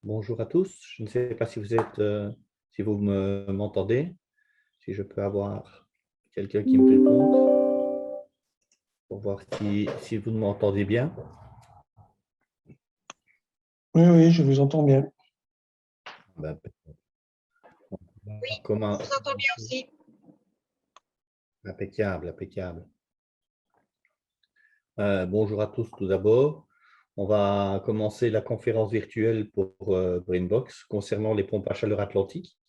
Bonjour à tous. Je ne sais pas si si vous m'entendez, si je peux avoir quelqu'un qui me réponde pour voir si vous m'entendez bien. Oui, oui, je vous entends bien. Ben, Oui, comment? je vous entends bien aussi. Impeccable, impeccable. Bonjour à tous tout d'abord. On va commencer la conférence virtuelle pour Brainbox concernant les pompes à chaleur atlantiques.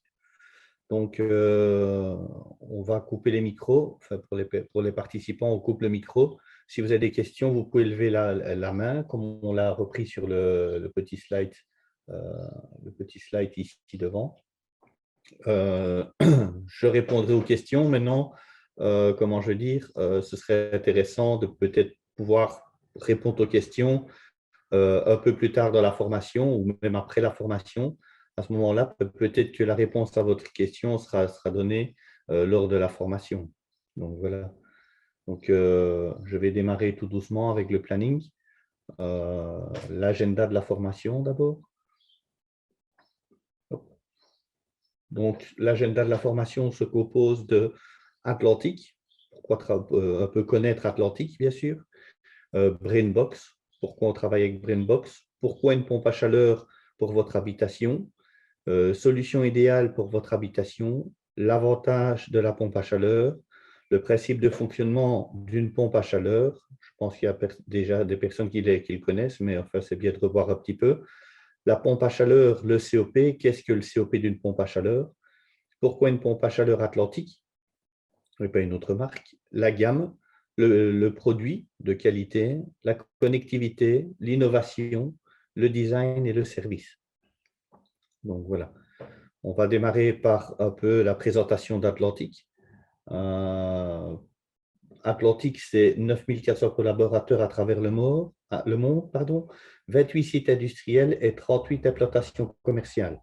Donc, on va couper les micros. Enfin, pour les participants, on coupe le micro. Si vous avez des questions, vous pouvez lever la main, comme on l'a repris sur le petit slide ici devant. Je répondrai aux questions. Maintenant, comment je veux dire, ce serait intéressant de peut-être pouvoir répondre aux questions un peu plus tard dans la formation ou même après la formation. À ce moment-là, peut-être que la réponse à votre question sera donnée lors de la formation. Donc voilà. Donc, je vais démarrer tout doucement avec le planning. L'agenda de la formation d'abord. Donc, l'agenda de la formation se compose de Atlantique, pourquoi un peu connaître Atlantique, bien sûr. Brainbox, pourquoi on travaille avec Brainbox, pourquoi une pompe à chaleur pour votre habitation, solution idéale pour votre habitation, l'avantage de la pompe à chaleur, le principe de fonctionnement d'une pompe à chaleur. Je pense qu'il y a déjà des personnes qui le connaissent, mais enfin, c'est bien de revoir un petit peu. La pompe à chaleur, le COP, qu'est-ce que le COP d'une pompe à chaleur? Pourquoi une pompe à chaleur atlantique? Et pas une autre marque. La gamme, le produit de qualité, la connectivité, l'innovation, le design et le service. Donc voilà. On va démarrer par un peu la présentation d'Atlantique. Atlantique, c'est 9400 collaborateurs à travers le monde, 28 sites industriels et 38 implantations commerciales.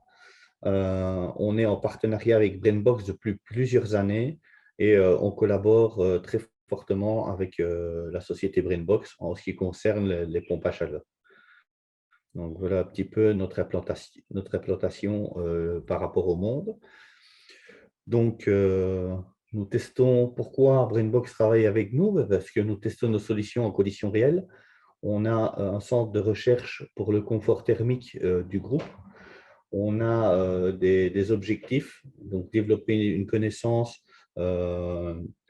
On est en partenariat avec Brainbox depuis plusieurs années et on collabore très fortement avec la société Brainbox en ce qui concerne les pompes à chaleur. Donc voilà un petit peu notre implantation par rapport au monde. Donc, nous testons. Pourquoi Brainbox travaille avec nous? Parce que nous testons nos solutions en conditions réelles. On a un centre de recherche pour le confort thermique du groupe. On a des objectifs, donc développer une connaissance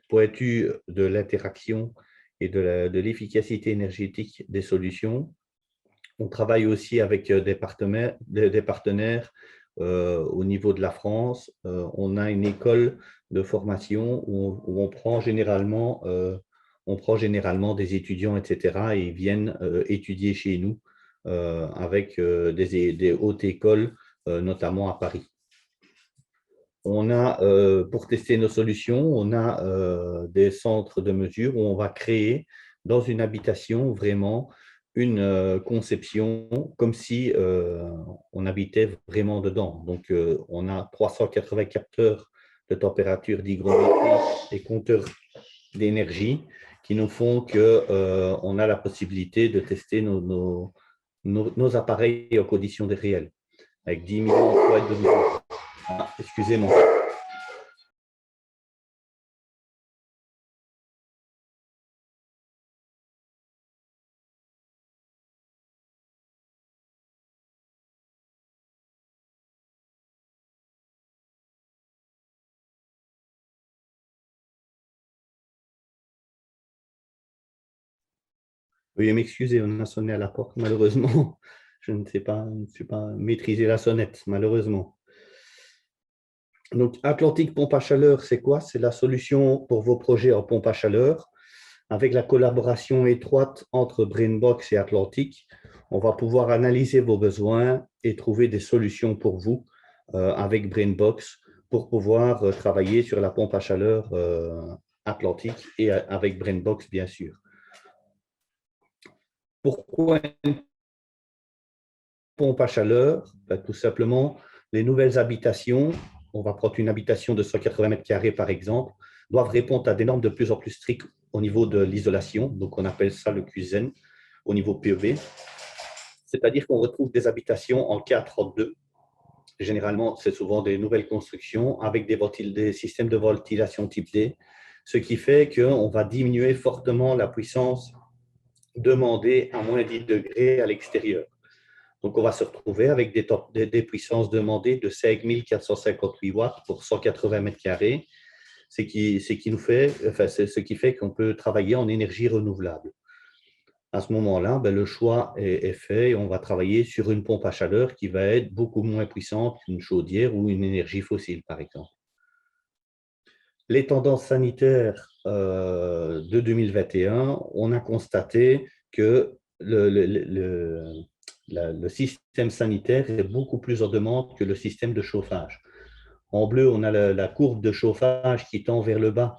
pointue de l'interaction et de l'efficacité énergétique des solutions. On travaille aussi avec des partenaires au niveau de la France. On a une école de formation où on prend généralement des étudiants, etc. et ils viennent étudier chez nous avec des hautes écoles, notamment à Paris. On a, pour tester nos solutions, on a des centres de mesure où on va créer dans une habitation vraiment une conception comme si on habitait vraiment dedans. Donc, on a 380 capteurs de température, d'hygrométrie et compteurs d'énergie qui nous font qu'on a la possibilité de tester nos appareils en conditions réelles avec 10 millions de watts de mesure. Ah, excusez-moi. Veuillez m'excuser, on a sonné à la porte, malheureusement. Je ne sais pas maîtriser la sonnette, malheureusement. Donc, Atlantique Pompe à Chaleur, c'est quoi? C'est la solution pour vos projets en pompe à chaleur. Avec la collaboration étroite entre Brainbox et Atlantique, on va pouvoir analyser vos besoins et trouver des solutions pour vous avec Brainbox pour pouvoir travailler sur la pompe à chaleur Atlantique et avec Brainbox, bien sûr. Pourquoi une pompe à chaleur? Tout simplement, les nouvelles habitations, on va prendre une habitation de 180 mètres carrés par exemple, doivent répondre à des normes de plus en plus strictes au niveau de l'isolation. Donc, on appelle ça le QSEN au niveau PEB. C'est-à-dire qu'on retrouve des habitations en K32. Généralement, c'est souvent des nouvelles constructions avec des systèmes de ventilation type D, ce qui fait qu'on va diminuer fortement la puissance demandée à moins 10 degrés à l'extérieur. Donc, on va se retrouver avec des puissances demandées de 5458 watts pour 180 mètres carrés, ce qui c'est ce qui fait qu'on peut travailler en énergie renouvelable. À ce moment-là, le choix est fait et on va travailler sur une pompe à chaleur qui va être beaucoup moins puissante qu'une chaudière ou une énergie fossile, par exemple. Les tendances sanitaires de 2021, on a constaté que le système sanitaire est beaucoup plus en demande que le système de chauffage. En bleu, on a la courbe de chauffage qui tend vers le bas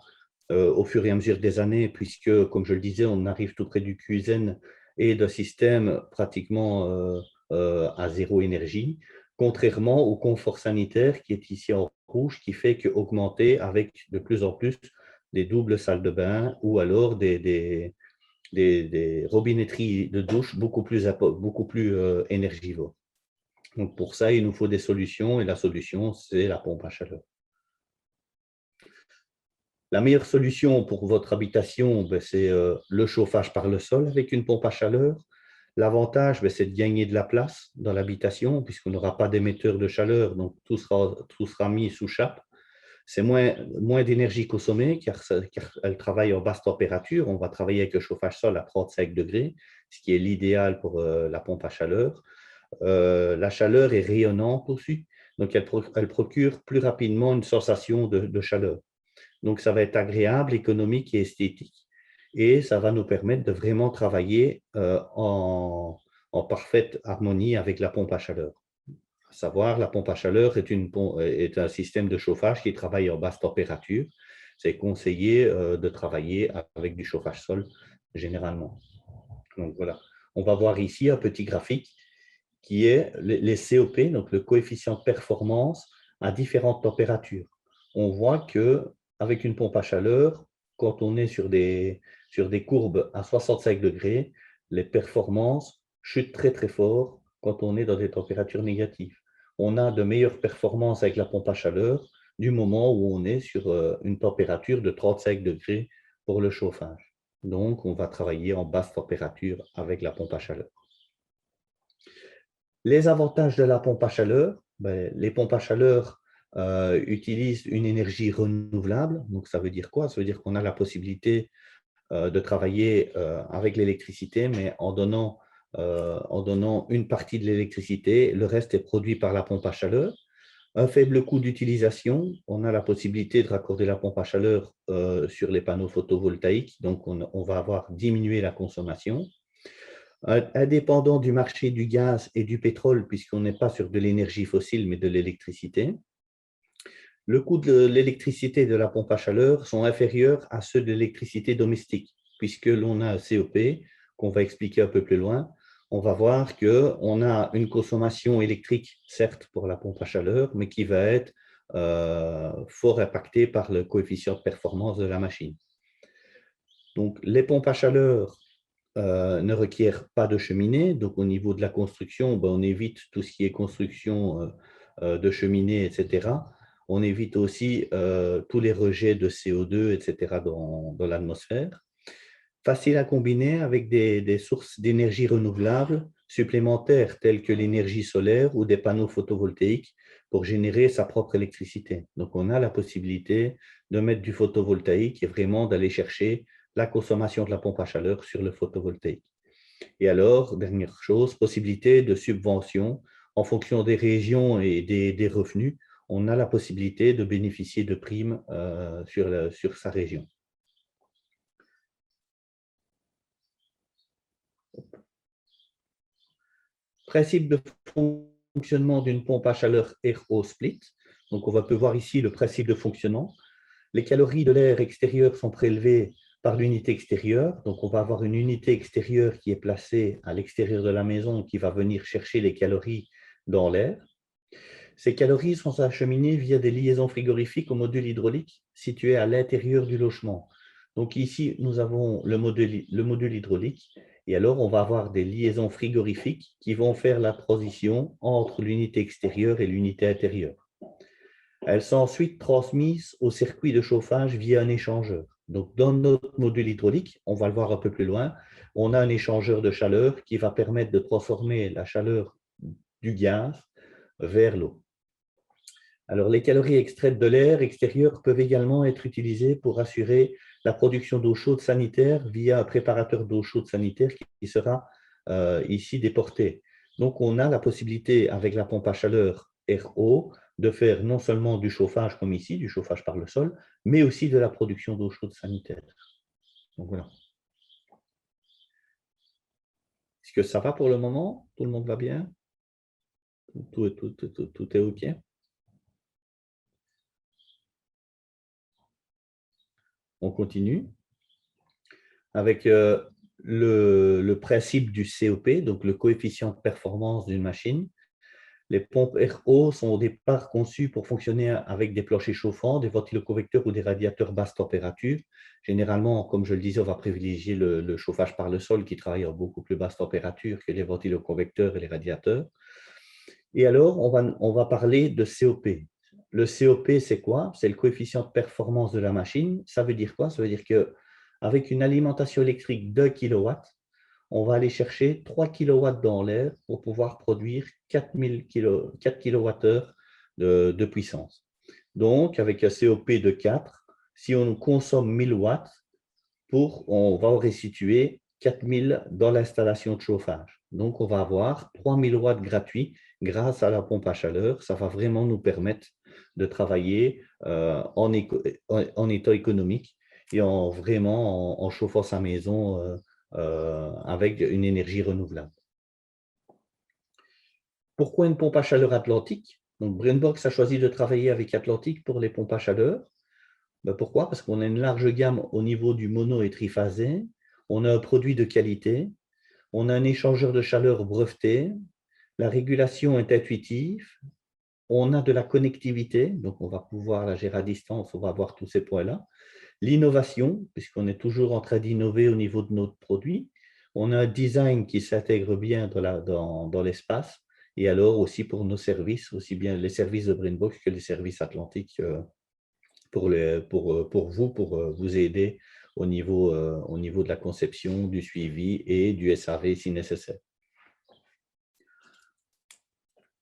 au fur et à mesure des années, puisque, comme je le disais, on arrive tout près du QSN et d'un système pratiquement à zéro énergie, contrairement au confort sanitaire qui est ici en rouge, qui fait qu'augmenter avec de plus en plus des doubles salles de bain ou alors des robinetteries de douche beaucoup plus énergivores. Donc pour ça, il nous faut des solutions et la solution, c'est la pompe à chaleur. La meilleure solution pour votre habitation, c'est le chauffage par le sol avec une pompe à chaleur. L'avantage, c'est de gagner de la place dans l'habitation puisqu'on n'aura pas d'émetteur de chaleur, donc tout sera mis sous chape. C'est moins d'énergie consommée car elle travaille en basse température. On va travailler avec le chauffage sol à 35 degrés, ce qui est l'idéal pour la pompe à chaleur. La chaleur est rayonnante aussi, donc elle procure plus rapidement une sensation de chaleur. Donc, ça va être agréable, économique et esthétique. Et ça va nous permettre de vraiment travailler en parfaite harmonie avec la pompe à chaleur. À savoir, la pompe à chaleur est un système de chauffage qui travaille en basse température. C'est conseillé de travailler avec du chauffage sol généralement. Donc, voilà. On va voir ici un petit graphique qui est les COP, donc le coefficient de performance à différentes températures. On voit qu'avec une pompe à chaleur, quand on est sur des courbes à 65 degrés, les performances chutent très très fort quand on est dans des températures négatives. On a de meilleures performances avec la pompe à chaleur du moment où on est sur une température de 35 degrés pour le chauffage. Donc, on va travailler en basse température avec la pompe à chaleur. Les avantages de la pompe à chaleur, les pompes à chaleur utilisent une énergie renouvelable. Donc, ça veut dire quoi? Ça veut dire qu'on a la possibilité de travailler avec l'électricité, mais en donnant une partie de l'électricité, le reste est produit par la pompe à chaleur. Un faible coût d'utilisation, on a la possibilité de raccorder la pompe à chaleur sur les panneaux photovoltaïques, donc on va avoir diminué la consommation. Indépendant du marché du gaz et du pétrole, puisqu'on n'est pas sur de l'énergie fossile, mais de l'électricité. Le coût de l'électricité et de la pompe à chaleur sont inférieurs à ceux de l'électricité domestique, puisque l'on a un COP, qu'on va expliquer un peu plus loin. On va voir qu'on a une consommation électrique, certes pour la pompe à chaleur, mais qui va être fort impactée par le coefficient de performance de la machine. Donc, les pompes à chaleur ne requiert pas de cheminée. Donc, au niveau de la construction, on évite tout ce qui est construction de cheminée, etc. On évite aussi tous les rejets de CO2, etc. dans l'atmosphère. Facile à combiner avec des sources d'énergie renouvelable supplémentaires telles que l'énergie solaire ou des panneaux photovoltaïques pour générer sa propre électricité. Donc, on a la possibilité de mettre du photovoltaïque et vraiment d'aller chercher la consommation de la pompe à chaleur sur le photovoltaïque. Et alors, dernière chose, possibilité de subvention en fonction des régions et des revenus. On a la possibilité de bénéficier de primes sur sa région. Principe de fonctionnement d'une pompe à chaleur air-eau split. Donc, on peut voir ici le principe de fonctionnement. Les calories de l'air extérieur sont prélevées par l'unité extérieure. Donc, on va avoir une unité extérieure qui est placée à l'extérieur de la maison qui va venir chercher les calories dans l'air. Ces calories sont acheminées via des liaisons frigorifiques au module hydraulique situé à l'intérieur du logement. Donc ici, nous avons le module hydraulique Et alors, on va avoir des liaisons frigorifiques qui vont faire la transition entre l'unité extérieure et l'unité intérieure. Elles sont ensuite transmises au circuit de chauffage via un échangeur. Donc, dans notre module hydraulique, on va le voir un peu plus loin, on a un échangeur de chaleur qui va permettre de transformer la chaleur du gaz vers l'eau. Alors, les calories extraites de l'air extérieur peuvent également être utilisées pour assurer la production d'eau chaude sanitaire via un préparateur d'eau chaude sanitaire qui sera ici déporté. Donc, on a la possibilité, avec la pompe à chaleur RO, de faire non seulement du chauffage comme ici, du chauffage par le sol, mais aussi de la production d'eau chaude sanitaire. Donc, voilà. Est-ce que ça va pour le moment? Tout le monde va bien? Tout est OK? On continue avec le principe du COP, donc le coefficient de performance d'une machine. Les pompes RO sont au départ conçues pour fonctionner avec des planchers chauffants, des ventiloconvecteurs ou des radiateurs basse température. Généralement, comme je le disais, on va privilégier le chauffage par le sol qui travaille à beaucoup plus basse température que les ventiloconvecteurs et les radiateurs. Et alors, on va parler de COP. Le COP, c'est quoi? C'est le coefficient de performance de la machine. Ça veut dire quoi? Ça veut dire qu'avec une alimentation électrique de 1 kW, on va aller chercher 3 kW dans l'air pour pouvoir produire 4 kWh de puissance. Donc, avec un COP de 4, si on consomme 1000 watts, on va restituer 4000 dans l'installation de chauffage. Donc, on va avoir 3000 watts gratuits grâce à la pompe à chaleur. Ça va vraiment nous permettre de travailler en état économique et en chauffant sa maison avec une énergie renouvelable. Pourquoi une pompe à chaleur Atlantique? Donc, Brainbox a choisi de travailler avec Atlantique pour les pompes à chaleur. Pourquoi? Parce qu'on a une large gamme au niveau du mono et triphasé, on a un produit de qualité, on a un échangeur de chaleur breveté, la régulation est intuitive, on a de la connectivité, donc on va pouvoir la gérer à distance, on va voir tous ces points-là. L'innovation, puisqu'on est toujours en train d'innover au niveau de notre produit. On a un design qui s'intègre bien dans l'espace. Et alors aussi pour nos services, aussi bien les services de Brainbox que les services Atlantique pour vous aider au niveau de la conception, du suivi et du SAV si nécessaire.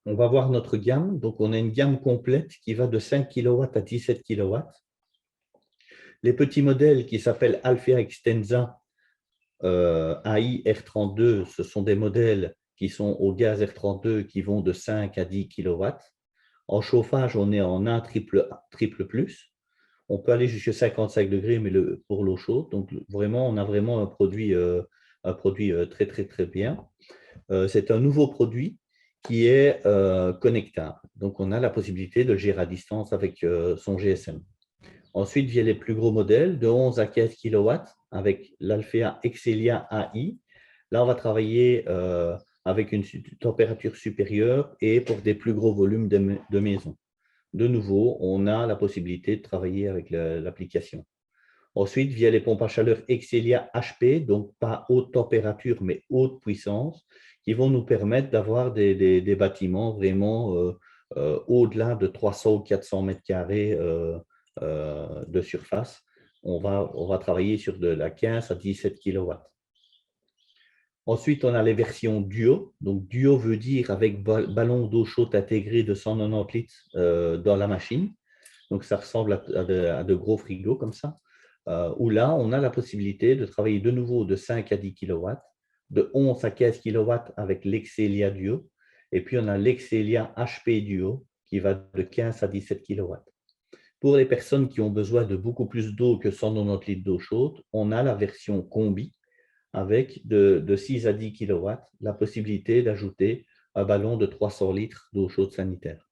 On va voir notre gamme. Donc, on a une gamme complète qui va de 5 kW à 17 kW. Les petits modèles qui s'appellent Alphea Extensa AI R32, ce sont des modèles qui sont au gaz R32 qui vont de 5 à 10 kW. En chauffage, on est en 1 triple plus. On peut aller jusqu'à 55 degrés, mais pour l'eau chaude. Donc, vraiment, on a vraiment un produit très, très, très bien. C'est un nouveau produit qui est connectable. Donc, on a la possibilité de le gérer à distance avec son GSM. Ensuite, via les plus gros modèles de 11 à 15 kW avec l'Alphea Excelia AI. Là, on va travailler avec une température supérieure et pour des plus gros volumes de maison. De nouveau, on a la possibilité de travailler avec l'application. Ensuite, via les pompes à chaleur Excelia HP, donc pas haute température, mais haute puissance, qui vont nous permettre d'avoir des bâtiments vraiment au-delà de 300 ou 400 mètres carrés de surface. On va travailler sur de la 15 à 17 kW. Ensuite, on a les versions duo. Donc, duo veut dire avec ballon d'eau chaude intégré de 190 litres dans la machine. Donc, ça ressemble à de gros frigos comme ça. Où là, on a la possibilité de travailler de nouveau de 5 à 10 kW, de 11 à 15 kW avec l'Excelia Duo. Et puis, on a l'Excelia HP Duo qui va de 15 à 17 kW. Pour les personnes qui ont besoin de beaucoup plus d'eau que 190 litres d'eau chaude, on a la version combi avec de 6 à 10 kW, la possibilité d'ajouter un ballon de 300 litres d'eau chaude sanitaire.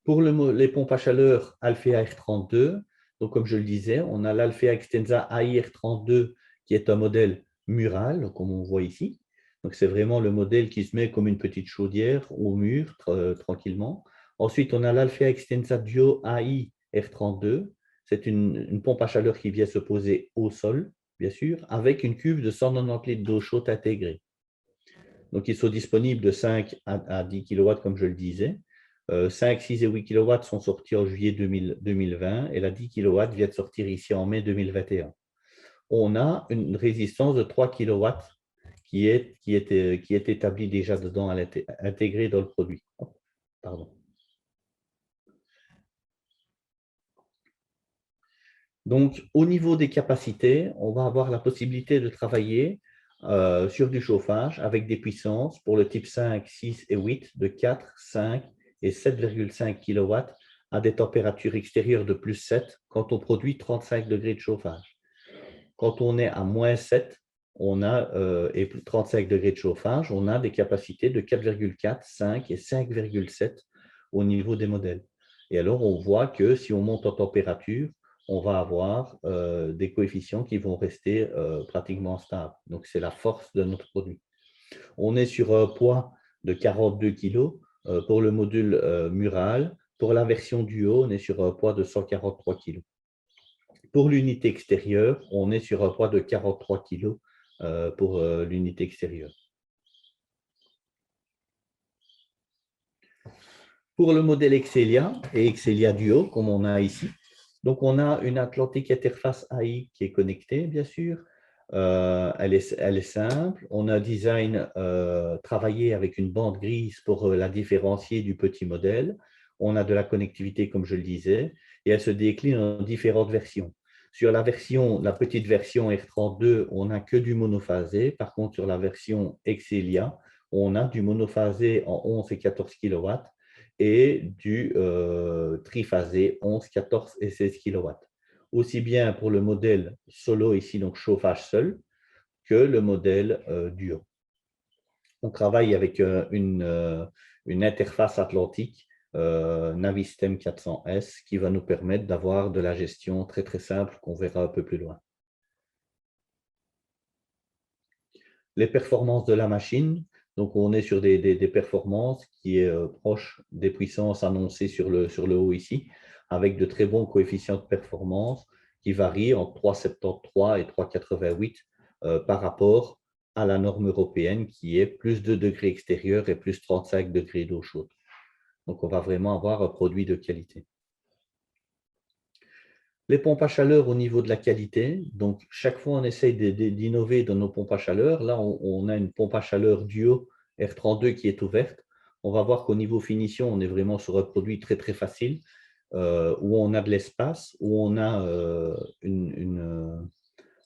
Pour les pompes à chaleur Alphea R32, donc comme je le disais, on a l'Alphea Extensa AI R32 qui est un modèle mural, comme on voit ici. Donc c'est vraiment le modèle qui se met comme une petite chaudière au mur tranquillement. Ensuite, on a l'Alphea Extensa Duo AI R32. C'est une pompe à chaleur qui vient se poser au sol bien sûr, avec une cuve de 190 litres d'eau chaude intégrée. Donc, ils sont disponibles de 5 à 10 kW, comme je le disais. 5, 6 et 8 kW sont sortis en juillet 2020 et la 10 kW vient de sortir ici en mai 2021. On a une résistance de 3 kW qui est établie déjà dedans, intégrée dans le produit. Pardon. Donc, au niveau des capacités, on va avoir la possibilité de travailler sur du chauffage avec des puissances pour le type 5, 6 et 8 de 4, 5 et 7,5 kW à des températures extérieures de plus 7 quand on produit 35 degrés de chauffage. Quand on est à moins 7 et plus 35 degrés de chauffage, on a des capacités de 4,4, 5 et 5,7 au niveau des modèles. Et alors, on voit que si on monte en température, on va avoir des coefficients qui vont rester pratiquement stables. Donc, c'est la force de notre produit. On est sur un poids de 42 kg pour le module mural. Pour la version duo, on est sur un poids de 143 kg. Pour l'unité extérieure, on est sur un poids de 43 kg pour l'unité extérieure. Pour le modèle Excelia et Excelia Duo, comme on a ici, donc on a une Atlantic Interface AI qui est connectée, bien sûr. Elle est simple. On a un design travaillé avec une bande grise pour la différencier du petit modèle. On a de la connectivité, comme je le disais, et elle se décline en différentes versions. Sur la petite version R32, on n'a que du monophasé. Par contre, sur la version Excelia, on a du monophasé en 11 et 14 kW et du triphasé 11, 14 et 16 kW. Aussi bien pour le modèle solo ici, donc chauffage seul, que le modèle duo. On travaille avec une interface atlantique Navistem 400S qui va nous permettre d'avoir de la gestion très très simple qu'on verra un peu plus loin. Les performances de la machine, donc on est sur des performances qui est proche des puissances annoncées sur le haut ici, avec de très bons coefficients de performance qui varient entre 3,73 et 3,88 par rapport à la norme européenne qui est plus 2 degrés extérieurs et plus 35 degrés d'eau chaude. Donc, on va vraiment avoir un produit de qualité. Les pompes à chaleur au niveau de la qualité. Donc, chaque fois, on essaye d'innover dans nos pompes à chaleur. Là, on a une pompe à chaleur duo R32 qui est ouverte. On va voir qu'au niveau finition, on est vraiment sur un produit très, très facile, où on a de l'espace, où on a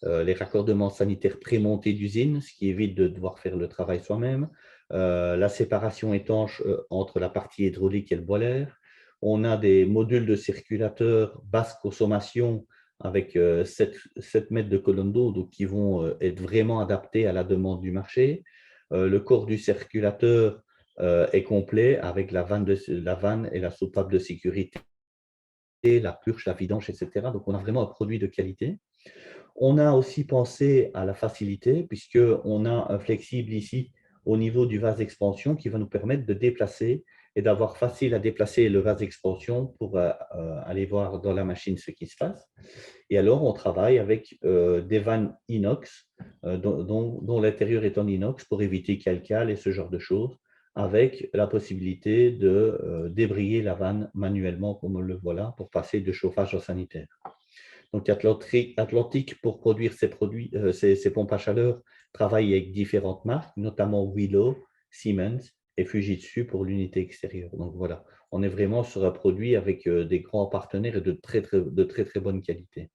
les raccordements sanitaires prémontés d'usine, ce qui évite de devoir faire le travail soi-même. La séparation étanche entre la partie hydraulique et le boiler. On a des modules de circulateurs basse consommation avec 7 mètres de colonne d'eau qui vont être vraiment adaptés à la demande du marché. Le corps du circulateur est complet avec la vanne et la soupape de sécurité, la purge, la vidange, etc. Donc, on a vraiment un produit de qualité. On a aussi pensé à la facilité puisqu'on a un flexible ici au niveau du vase expansion qui va nous permettre de déplacer et d'avoir facile à déplacer le vase expansion pour aller voir dans la machine ce qui se passe. Et alors, on travaille avec des vannes inox dont l'intérieur est en inox pour éviter calcale et ce genre de choses, avec la possibilité de débrayer la vanne manuellement, comme on le voit là, pour passer de chauffage au sanitaire. Donc, Atlantic, pour produire ces pompes à chaleur, travaille avec différentes marques, notamment Willow, Siemens et Fujitsu pour l'unité extérieure. Donc, voilà, on est vraiment sur un produit avec des grands partenaires et de très, très bonne qualité.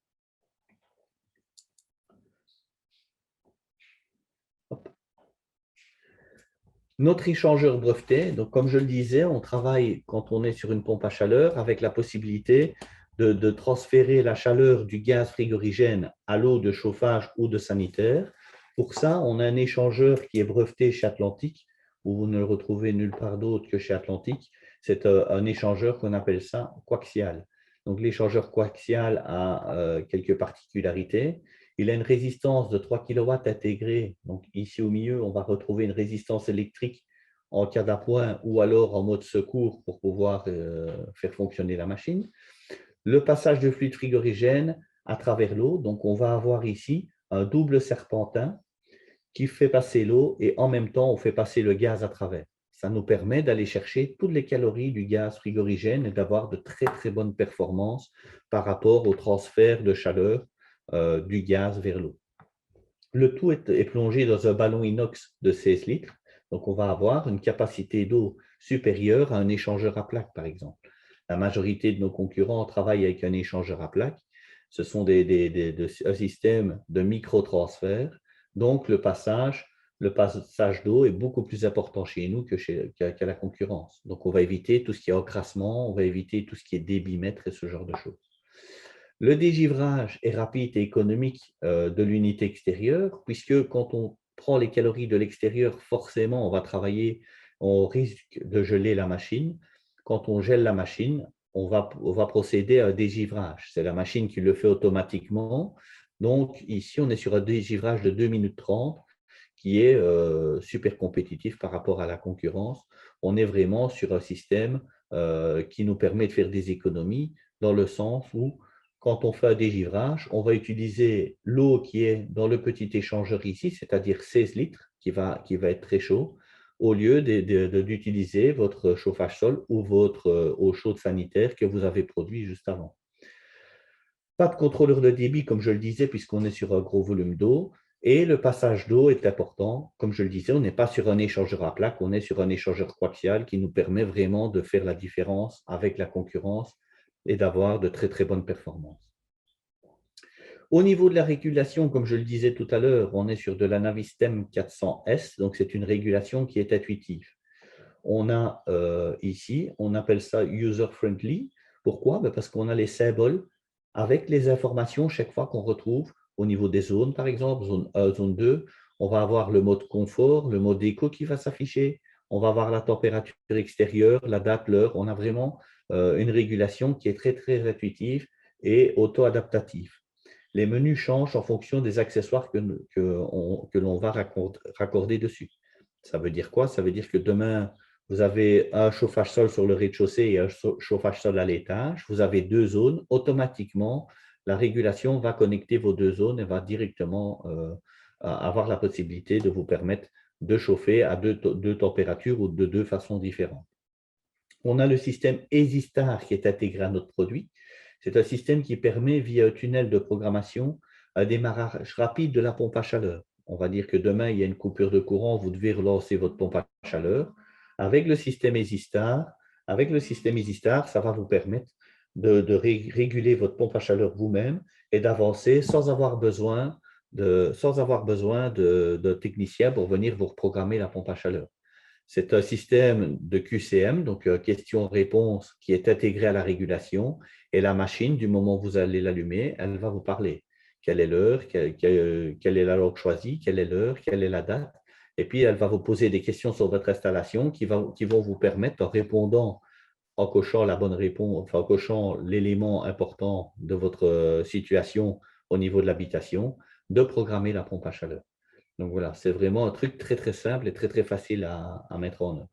Hop. Notre échangeur breveté, donc comme je le disais, on travaille quand on est sur une pompe à chaleur avec la possibilité de transférer la chaleur du gaz frigorigène à l'eau de chauffage ou de sanitaire. Pour ça, on a un échangeur qui est breveté chez Atlantic, où vous ne le retrouvez nulle part d'autre que chez Atlantic. C'est un échangeur qu'on appelle ça coaxial. Donc, l'échangeur coaxial a quelques particularités. Il a une résistance de 3 kW intégrée. Donc, ici au milieu, on va retrouver une résistance électrique en cas d'appoint ou alors en mode secours pour pouvoir faire fonctionner la machine. Le passage de fluide frigorigène à travers l'eau. Donc, on va avoir ici un double serpentin qui fait passer l'eau et en même temps, on fait passer le gaz à travers. Ça nous permet d'aller chercher toutes les calories du gaz frigorigène et d'avoir de très, très bonnes performances par rapport au transfert de chaleur du gaz vers l'eau. Le tout est plongé dans un ballon inox de 16 litres. Donc, on va avoir une capacité d'eau supérieure à un échangeur à plaques, par exemple. La majorité de nos concurrents travaillent avec un échangeur à plaques. Ce sont un système de microtransfert. Donc, le passage d'eau est beaucoup plus important chez nous qu'à la concurrence. Donc, on va éviter tout ce qui est encrassement, on va éviter tout ce qui est débitmètre et ce genre de choses. Le dégivrage est rapide et économique de l'unité extérieure, puisque quand on prend les calories de l'extérieur, forcément, on risque de geler la machine. Quand on gèle la machine, on va procéder à un dégivrage. C'est la machine qui le fait automatiquement. Donc, ici, on est sur un dégivrage de 2 minutes 30 qui est super compétitif par rapport à la concurrence. On est vraiment sur un système qui nous permet de faire des économies dans le sens où quand on fait un dégivrage, on va utiliser l'eau qui est dans le petit échangeur ici, c'est-à-dire 16 litres, qui va être très chaud, au lieu d'utiliser votre chauffage sol ou votre eau chaude sanitaire que vous avez produit juste avant. Pas de contrôleur de débit, comme je le disais, puisqu'on est sur un gros volume d'eau. Et le passage d'eau est important. Comme je le disais, on n'est pas sur un échangeur à plaques, on est sur un échangeur coaxial qui nous permet vraiment de faire la différence avec la concurrence et d'avoir de très, très bonnes performances. Au niveau de la régulation, comme je le disais tout à l'heure, on est sur de la Navistem 400S, donc c'est une régulation qui est intuitive. On a ici, on appelle ça user-friendly. Pourquoi? Parce qu'on a les symboles avec les informations chaque fois qu'on retrouve au niveau des zones, par exemple, zone 1, zone 2. On va avoir le mode confort, le mode éco qui va s'afficher. On va avoir la température extérieure, la date, l'heure. On a vraiment une régulation qui est très, très intuitive et auto-adaptative. Les menus changent en fonction des accessoires que l'on va raccorder dessus. Ça veut dire quoi? Ça veut dire que demain, vous avez un chauffage sol sur le rez-de-chaussée et un chauffage sol à l'étage. Vous avez deux zones. Automatiquement, la régulation va connecter vos deux zones et va directement avoir la possibilité de vous permettre de chauffer à deux températures ou de deux façons différentes. On a le système EasyStar qui est intégré à notre produit. C'est un système qui permet, via un tunnel de programmation, un démarrage rapide de la pompe à chaleur. On va dire que demain, il y a une coupure de courant, vous devez relancer votre pompe à chaleur. Avec le système EasyStar, ça va vous permettre de réguler votre pompe à chaleur vous-même et d'avancer sans avoir besoin de technicien pour venir vous reprogrammer la pompe à chaleur. C'est un système de QCM, donc question-réponse, qui est intégré à la régulation. Et la machine, du moment où vous allez l'allumer, elle va vous parler. Quelle est l'heure, quelle est la langue choisie, quelle est l'heure, quelle est la date. Et puis, elle va vous poser des questions sur votre installation qui vont vous permettre, en répondant, en cochant la bonne réponse, enfin, en cochant l'élément important de votre situation au niveau de l'habitation, de programmer la pompe à chaleur. Donc voilà, c'est vraiment un truc très, très simple et très, très facile à mettre en œuvre.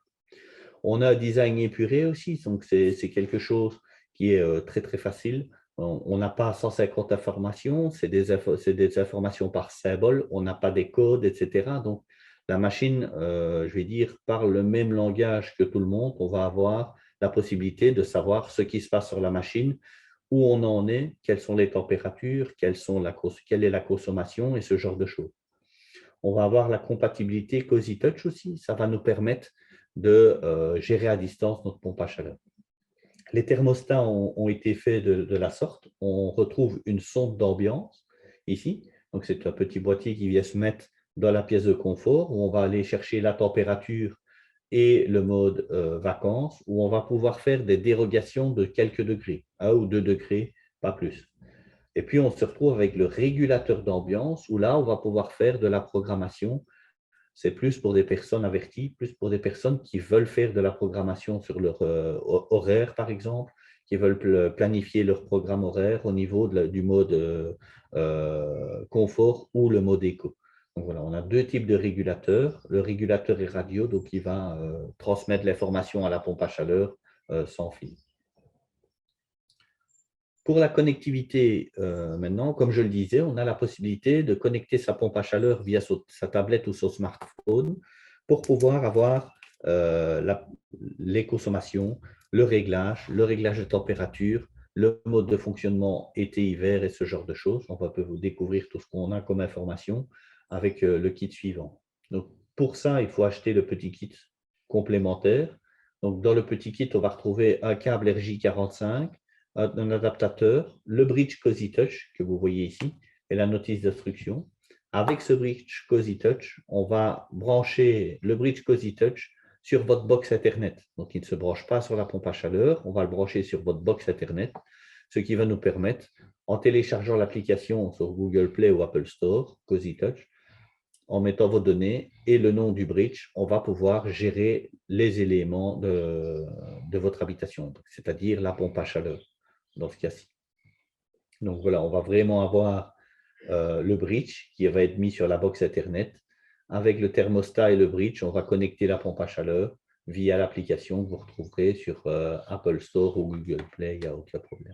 On a un design épuré aussi, donc c'est quelque chose qui est très, très facile. On n'a pas 150 informations, c'est des informations par symbole, on n'a pas des codes, etc. Donc, la machine, je vais dire, parle le même langage que tout le monde. On va avoir la possibilité de savoir ce qui se passe sur la machine, où on en est, quelles sont les températures, quelle est la consommation et ce genre de choses. On va avoir la compatibilité Cozy Touch aussi. Ça va nous permettre de gérer à distance notre pompe à chaleur. Les thermostats ont été faits de la sorte. On retrouve une sonde d'ambiance ici. Donc, c'est un petit boîtier qui vient se mettre dans la pièce de confort où on va aller chercher la température et le mode vacances, où on va pouvoir faire des dérogations de quelques degrés, 1 ou 2 degrés, pas plus. Et puis, on se retrouve avec le régulateur d'ambiance, où là, on va pouvoir faire de la programmation. C'est plus pour des personnes averties, plus pour des personnes qui veulent faire de la programmation sur leur horaire, par exemple, qui veulent planifier leur programme horaire au niveau du mode confort ou le mode éco. Donc voilà, on a deux types de régulateurs. Le régulateur est radio, donc il va transmettre l'information à la pompe à chaleur sans fil. Pour la connectivité, maintenant, comme je le disais, on a la possibilité de connecter sa pompe à chaleur via sa tablette ou son smartphone pour pouvoir avoir les consommations, le réglage de température, le mode de fonctionnement été-hiver et ce genre de choses. On peut vous découvrir tout ce qu'on a comme information avec le kit suivant. Donc, pour ça, il faut acheter le petit kit complémentaire. Donc, dans le petit kit, on va retrouver un câble RJ45, un adaptateur, le bridge Cozy Touch que vous voyez ici et la notice d'instruction. Avec ce bridge Cozy Touch, on va brancher le bridge Cozy Touch sur votre box Ethernet. Donc, il ne se branche pas sur la pompe à chaleur, on va le brancher sur votre box Ethernet, ce qui va nous permettre, en téléchargeant l'application sur Google Play ou Apple Store, Cozy Touch, en mettant vos données et le nom du bridge, on va pouvoir gérer les éléments de votre habitation, c'est-à-dire la pompe à chaleur dans ce cas-ci. Donc voilà, on va vraiment avoir le bridge qui va être mis sur la box Ethernet. Avec le thermostat et le bridge, on va connecter la pompe à chaleur via l'application que vous retrouverez sur Apple Store ou Google Play, il n'y a aucun problème.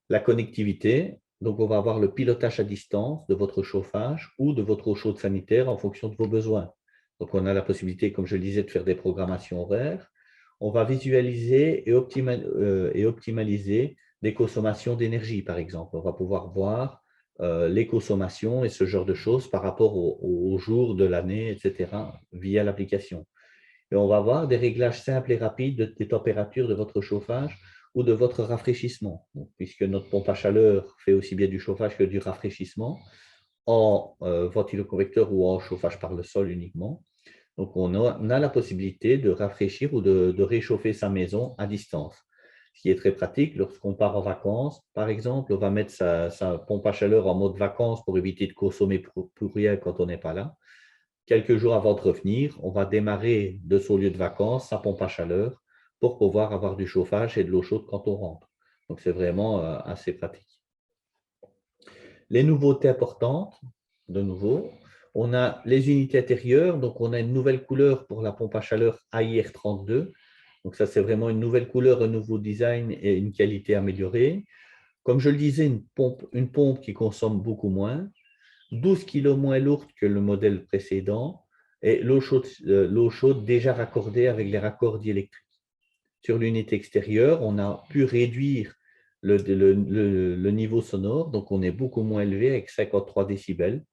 La connectivité, donc on va avoir le pilotage à distance de votre chauffage ou de votre eau chaude sanitaire en fonction de vos besoins. Donc on a la possibilité, comme je le disais, de faire des programmations horaires. On va visualiser et optimaliser des consommations d'énergie, par exemple. On va pouvoir voir les consommations et ce genre de choses par rapport aux jours de l'année, etc., via l'application. Et on va avoir des réglages simples et rapides des températures de votre chauffage ou de votre rafraîchissement. Donc, puisque notre pompe à chaleur fait aussi bien du chauffage que du rafraîchissement en ventiloconvecteur ou en chauffage par le sol uniquement. Donc, on a la possibilité de rafraîchir ou de réchauffer sa maison à distance. Ce qui est très pratique lorsqu'on part en vacances. Par exemple, on va mettre sa pompe à chaleur en mode vacances pour éviter de consommer pour rien quand on n'est pas là. Quelques jours avant de revenir, on va démarrer de son lieu de vacances sa pompe à chaleur pour pouvoir avoir du chauffage et de l'eau chaude quand on rentre. Donc, c'est vraiment assez pratique. Les nouveautés importantes, de nouveau, on a les unités intérieures. Donc, on a une nouvelle couleur pour la pompe à chaleur AIR32. Donc, ça, c'est vraiment une nouvelle couleur, un nouveau design et une qualité améliorée. Comme je le disais, une pompe qui consomme beaucoup moins, 12 kg moins lourde que le modèle précédent et l'eau chaude déjà raccordée avec les raccords électriques. Sur l'unité extérieure, on a pu réduire le niveau sonore, donc on est beaucoup moins élevé avec 53 décibels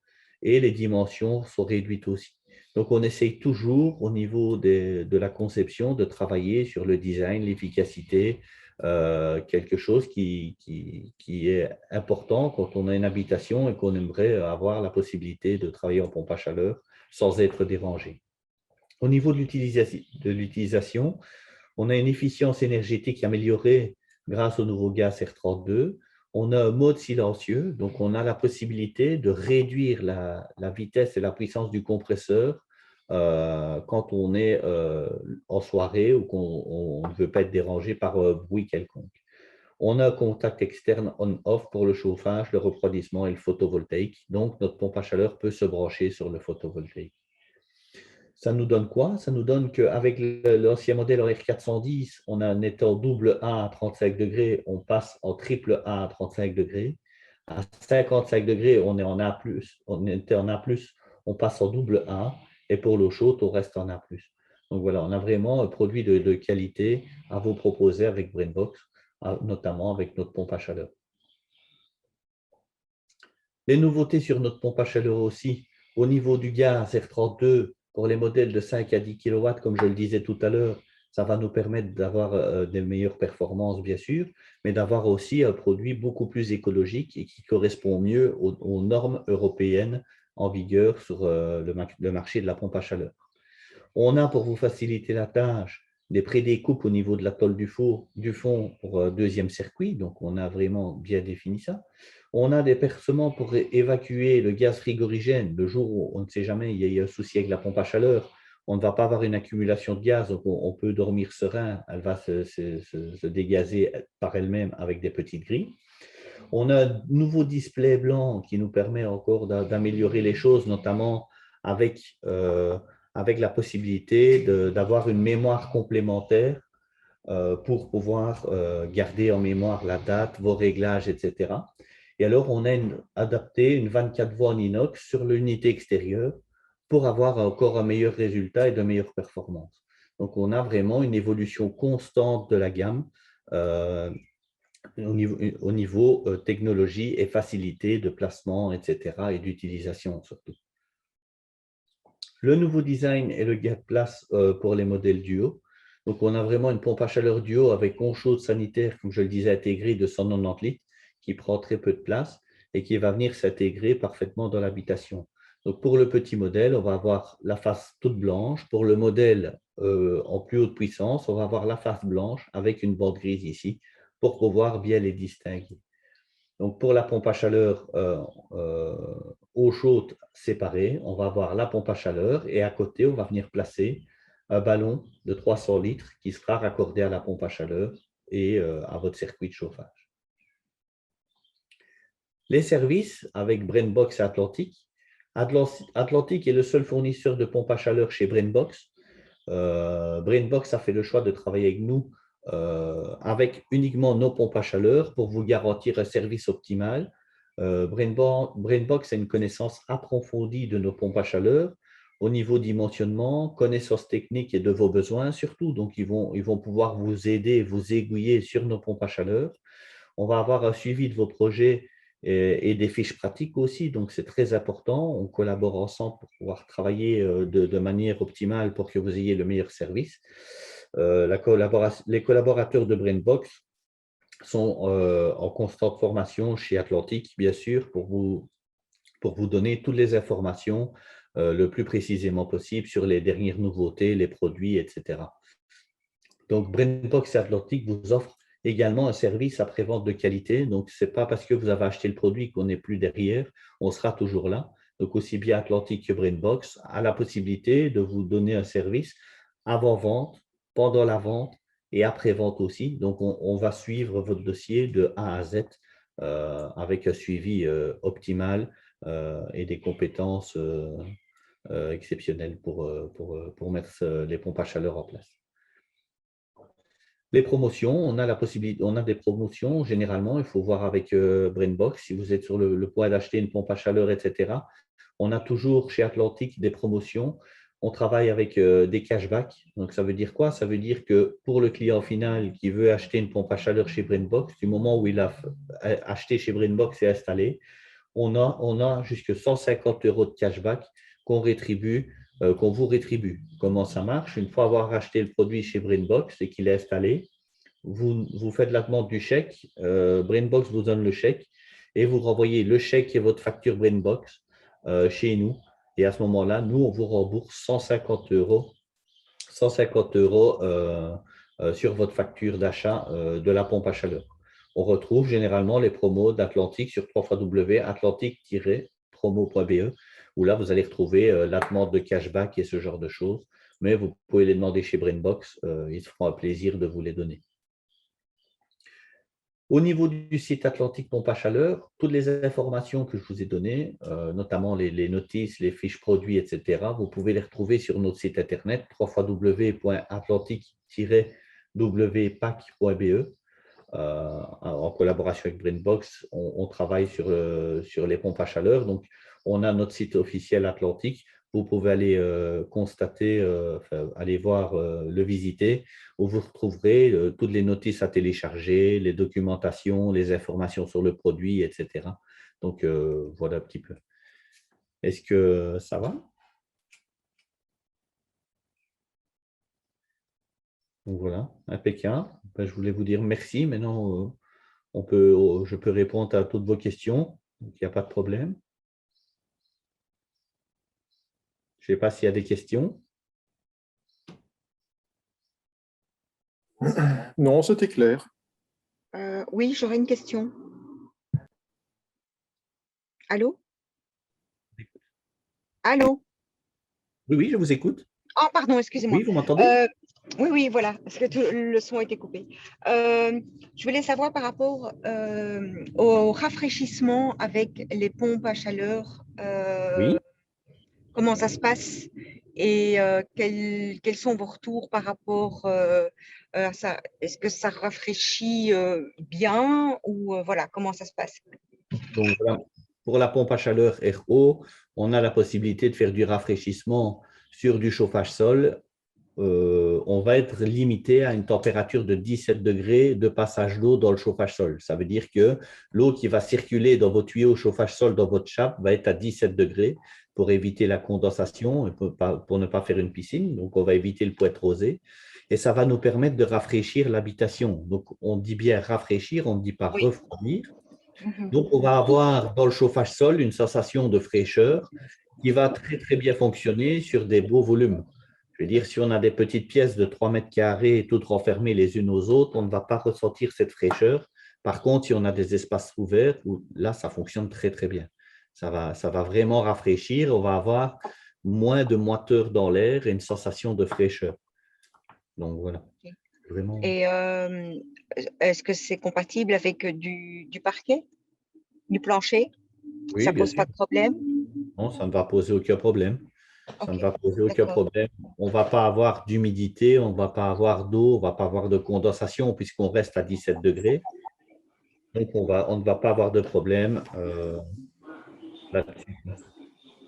et les dimensions sont réduites aussi. Donc on essaye toujours au niveau de la conception de travailler sur le design, l'efficacité, quelque chose qui est important quand on a une habitation et qu'on aimerait avoir la possibilité de travailler en pompe à chaleur sans être dérangé. Au niveau de l'utilisation, on a une efficience énergétique améliorée grâce au nouveau gaz R32. On a un mode silencieux, donc on a la possibilité de réduire la vitesse et la puissance du compresseur quand on est en soirée ou qu'on ne veut pas être dérangé par bruit quelconque. On a un contact externe on-off pour le chauffage, le refroidissement et le photovoltaïque. Donc, notre pompe à chaleur peut se brancher sur le photovoltaïque. Ça nous donne quoi? Ça nous donne qu'avec l'ancien modèle R410, on était en double A à 35 degrés, on passe en triple A à 35 degrés. À 55 degrés, on est en A+, on était en A+, on passe en double A. Et pour l'eau chaude, on reste en A+. Donc voilà, on a vraiment un produit de qualité à vous proposer avec Brainbox, notamment avec notre pompe à chaleur. Les nouveautés sur notre pompe à chaleur aussi, au niveau du gaz R32, pour les modèles de 5 à 10 kW, comme je le disais tout à l'heure, ça va nous permettre d'avoir des meilleures performances, bien sûr, mais d'avoir aussi un produit beaucoup plus écologique et qui correspond mieux aux normes européennes en vigueur sur le marché de la pompe à chaleur. On a, pour vous faciliter la tâche, des prédécoupes au niveau de la tôle du fond pour deuxième circuit, donc on a vraiment bien défini ça. On a des percements pour évacuer le gaz frigorigène. Le jour où on ne sait jamais, il y a un souci avec la pompe à chaleur, on ne va pas avoir une accumulation de gaz, donc on peut dormir serein, elle va se dégazer par elle-même avec des petites grilles. On a un nouveau display blanc qui nous permet encore d'améliorer les choses, notamment avec la possibilité d'avoir une mémoire complémentaire pour pouvoir garder en mémoire la date, vos réglages, etc. Et alors, on a adapté une 24 voies en inox sur l'unité extérieure pour avoir encore un meilleur résultat et de meilleures performances. Donc, on a vraiment une évolution constante de la gamme au niveau technologie et facilité de placement, etc. et d'utilisation surtout. Le nouveau design est le gain de place pour les modèles duo. Donc, on a vraiment une pompe à chaleur duo avec eau chaude sanitaire, comme je le disais, intégrée de 190 litres, qui prend très peu de place et qui va venir s'intégrer parfaitement dans l'habitation. Donc, pour le petit modèle, on va avoir la face toute blanche. Pour le modèle en plus haute puissance, on va avoir la face blanche avec une bande grise ici pour pouvoir bien les distinguer. Donc, pour la pompe à chaleur eau chaude séparée, on va avoir la pompe à chaleur et à côté, on va venir placer un ballon de 300 litres qui sera raccordé à la pompe à chaleur et à votre circuit de chauffage. Les services avec Brainbox et Atlantic. Atlantic est le seul fournisseur de pompes à chaleur chez Brainbox. Brainbox a fait le choix de travailler avec nous avec uniquement nos pompes à chaleur pour vous garantir un service optimal. Brainbox a une connaissance approfondie de nos pompes à chaleur au niveau dimensionnement, connaissance technique et de vos besoins surtout. Donc, ils vont pouvoir vous aider, vous aiguiller sur nos pompes à chaleur. On va avoir un suivi de vos projets et des fiches pratiques aussi. Donc, c'est très important. On collabore ensemble pour pouvoir travailler de manière optimale pour que vous ayez le meilleur service. Les collaborateurs de Brainbox sont en constante formation chez Atlantic, bien sûr, pour vous donner toutes les informations le plus précisément possible sur les dernières nouveautés, les produits, etc. Donc, Brainbox et Atlantic vous offrent également un service après-vente de qualité. Donc, ce n'est pas parce que vous avez acheté le produit qu'on n'est plus derrière, on sera toujours là. Donc, aussi bien Atlantic que Brainbox a la possibilité de vous donner un service avant-vente, pendant la vente et après-vente aussi. Donc, on va suivre votre dossier de A à Z avec un suivi optimal et des compétences exceptionnelles pour mettre les pompes à chaleur en place. Les promotions, on a la possibilité, on a des promotions généralement, il faut voir avec Brainbox, si vous êtes sur le point d'acheter une pompe à chaleur, etc. On a toujours chez Atlantic des promotions. On travaille avec des cashbacks. Donc, ça veut dire quoi? Ça veut dire que pour le client final qui veut acheter une pompe à chaleur chez Brainbox, du moment où il a acheté chez Brainbox et installé, on a jusqu'à 150 € de cashback qu'on vous rétribue. Comment ça marche? Une fois avoir acheté le produit chez Brainbox et qu'il est installé, vous faites la demande du chèque, Brainbox vous donne le chèque et vous renvoyez le chèque et votre facture Brainbox chez nous. Et à ce moment-là, nous, on vous rembourse 150 €, sur votre facture d'achat de la pompe à chaleur. On retrouve généralement les promos d'Atlantic sur www.atlantic-promo.be où là, vous allez retrouver la demande de cashback et ce genre de choses. Mais vous pouvez les demander chez Brainbox, ils se feront un plaisir de vous les donner. Au niveau du site Atlantic Pompe à Chaleur, toutes les informations que je vous ai données, notamment les notices, les fiches produits, etc., vous pouvez les retrouver sur notre site internet www.atlantic-wpac.be. En collaboration avec Brainbox, on travaille sur les pompes à chaleur. Donc, on a notre site officiel Atlantic. Vous pouvez aller constater, aller voir, le visiter, où vous retrouverez toutes les notices à télécharger, les documentations, les informations sur le produit, etc. Donc, voilà un petit peu. Est-ce que ça va? Donc, voilà, impeccable. Ben, je voulais vous dire merci. Maintenant, je peux répondre à toutes vos questions. Donc, il n'y a pas de problème. Je ne sais pas s'il y a des questions. Non, c'était clair. Oui, j'aurais une question. Allô? Allô? Oui, je vous écoute. Oh, pardon, excusez-moi. Oui, vous m'entendez? Oui, voilà, parce que le son a été coupé. Je voulais savoir par rapport au rafraîchissement avec les pompes à chaleur. Oui. comment ça se passe et quels sont vos retours par rapport à ça? Est-ce que ça rafraîchit bien ou voilà, comment ça se passe? Donc, voilà. Pour la pompe à chaleur RO, on a la possibilité de faire du rafraîchissement sur du chauffage sol. On va être limité à une température de 17 degrés de passage d'eau dans le chauffage sol. Ça veut dire que l'eau qui va circuler dans vos tuyaux chauffage sol, dans votre chape, va être à 17 degrés pour éviter la condensation et pour ne pas faire une piscine. Donc, on va éviter le poète rosé. Et ça va nous permettre de rafraîchir l'habitation. Donc, on dit bien rafraîchir, on ne dit pas Oui. refroidir. Mhm. Donc, on va avoir dans le chauffage sol une sensation de fraîcheur qui va très, très bien fonctionner sur des beaux volumes. Je veux dire, si on a des petites pièces de 3 mètres carrés, toutes renfermées les unes aux autres, on ne va pas ressentir cette fraîcheur. Par contre, si on a des espaces ouverts, là, ça fonctionne très, très bien. Ça va vraiment rafraîchir. On va avoir moins de moiteur dans l'air et une sensation de fraîcheur. Donc, voilà. Ok. Vraiment. Et est-ce que c'est compatible avec du parquet, du plancher? Oui, Ça bien pose sûr. pas de problème? Non, ça ne va poser aucun problème. Ça Ok, ne va poser aucun d'accord. problème. On ne va pas avoir d'humidité, on ne va pas avoir d'eau, on ne va pas avoir de condensation puisqu'on reste à 17 degrés. Donc, on ne va pas avoir de problème là-dessus.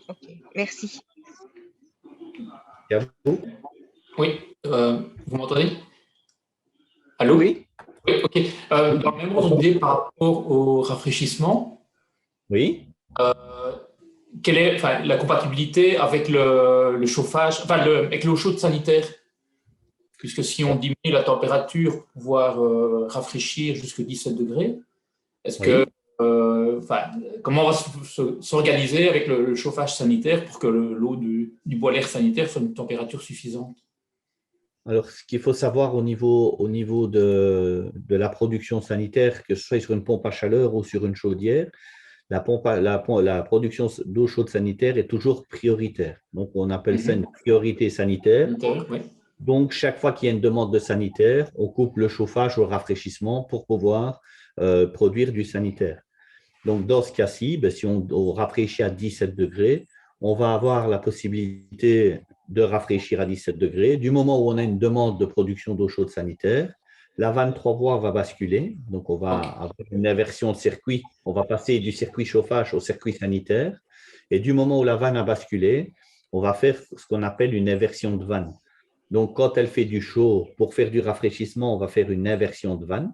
Ok, merci. Et à vous? Oui, vous m'entendez? Allô? Oui, Oui, ok. Dans le même ordre d'idée par rapport au rafraîchissement, oui. quelle est la compatibilité avec le chauffage, avec l'eau chaude sanitaire? Puisque si on diminue la température pour pouvoir rafraîchir jusqu'à 17 degrés, est-ce que, Oui. comment on va s'organiser avec le chauffage sanitaire pour que l'eau du boiler sanitaire soit une température suffisante? Alors, ce qu'il faut savoir au niveau de la production sanitaire, que ce soit sur une pompe à chaleur ou sur une chaudière, la production d'eau chaude sanitaire est toujours prioritaire. Donc, on appelle ça une priorité sanitaire. Sanitaire, oui. Donc, chaque fois qu'il y a une demande de sanitaire, on coupe le chauffage ou le rafraîchissement pour pouvoir produire du sanitaire. Donc, dans ce cas-ci, si on rafraîchit à 17 degrés, on va avoir la possibilité de rafraîchir à 17 degrés. Du moment où on a une demande de production d'eau chaude sanitaire, la vanne 3 voies va basculer. Donc, on va avoir une inversion de circuit. On va passer du circuit chauffage au circuit sanitaire. Et du moment où la vanne a basculé, on va faire ce qu'on appelle une inversion de vanne. Donc, quand elle fait du chaud, pour faire du rafraîchissement, on va faire une inversion de vanne.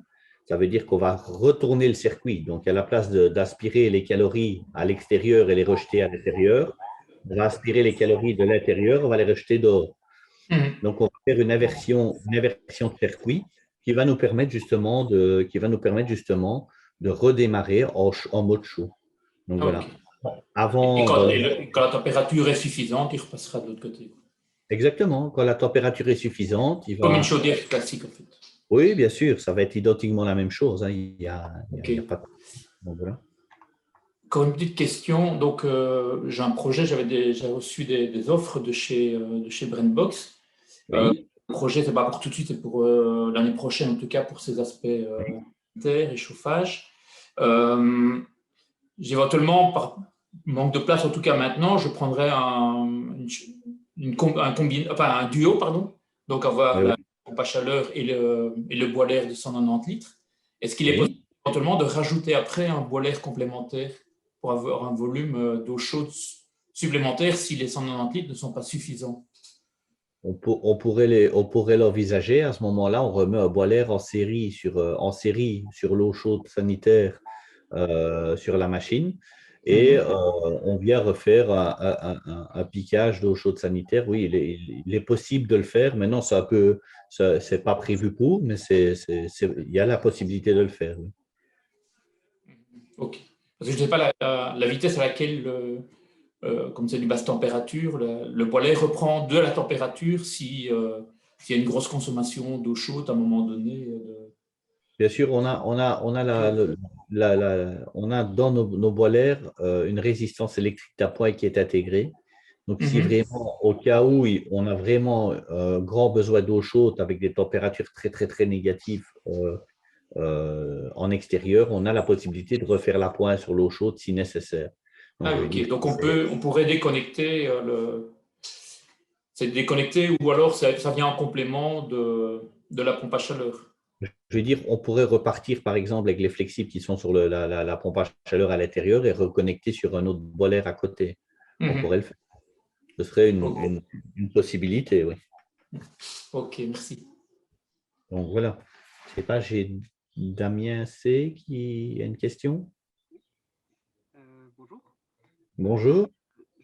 Ça veut dire qu'on va retourner le circuit. Donc, à la place d'aspirer les calories à l'extérieur et les rejeter à l'intérieur, on va aspirer les calories de l'intérieur, on va les rejeter dehors. Donc, on va faire une inversion de circuit qui va nous permettre justement de redémarrer en mode chaud. Donc, voilà. Ok. Et Avant, quand la température est suffisante, il repassera de l'autre côté. exactement, quand la température est suffisante, il Comme une va. chaudière classique, en fait. Oui, bien sûr, ça va être identiquement la même chose. Hein. Il y a pas de. Donc, voilà. Encore une petite question. Donc, j'ai un projet, j'avais reçu des offres de chez Brandbox. Oui. Le projet, c'est pas pour tout de suite, c'est pour l'année prochaine, en tout cas, pour ces aspects Oui. sanitaires et chauffage. Éventuellement, par manque de place, en tout cas maintenant, je prendrais un duo, pardon. Donc, avoir Oui. la pompe à chaleur et le boiler de 190 litres. Est-ce qu'il est possible Oui. éventuellement de rajouter après un boiler complémentaire pour avoir un volume d'eau chaude supplémentaire si les 190 litres ne sont pas suffisants? On pourrait l'envisager. À ce moment-là, on remet un boiler en série sur l'eau chaude sanitaire sur la machine et on vient refaire un piquage d'eau chaude sanitaire. Oui, il est possible de le faire. Maintenant, c'est pas prévu pour, mais il y a la possibilité de le faire. Oui. Ok. Parce que je ne sais pas la vitesse à laquelle, comme c'est du basse température, le boiler reprend de la température s'il y a une grosse consommation d'eau chaude à un moment donné. Bien sûr, on a dans nos boilers une résistance électrique d'appoint qui est intégrée. Donc, si vraiment, au cas où on a vraiment grand besoin d'eau chaude avec des températures très, très, très négatives en extérieur, on a la possibilité de refaire l'appoint sur l'eau chaude si nécessaire. Donc, Ah, je veux ok. dire, Donc, on pourrait déconnecter c'est déconnecté ou alors ça vient en complément de la pompe à chaleur. je veux dire, on pourrait repartir, par exemple, avec les flexibles qui sont sur la pompe à chaleur à l'intérieur et reconnecter sur un autre boiler à côté. On Mhm. pourrait le faire. Ce serait Ok. une possibilité, oui. Ok, merci. Donc, voilà. Je ne sais pas, j'ai Damien C. qui a une question. Bonjour. Bonjour.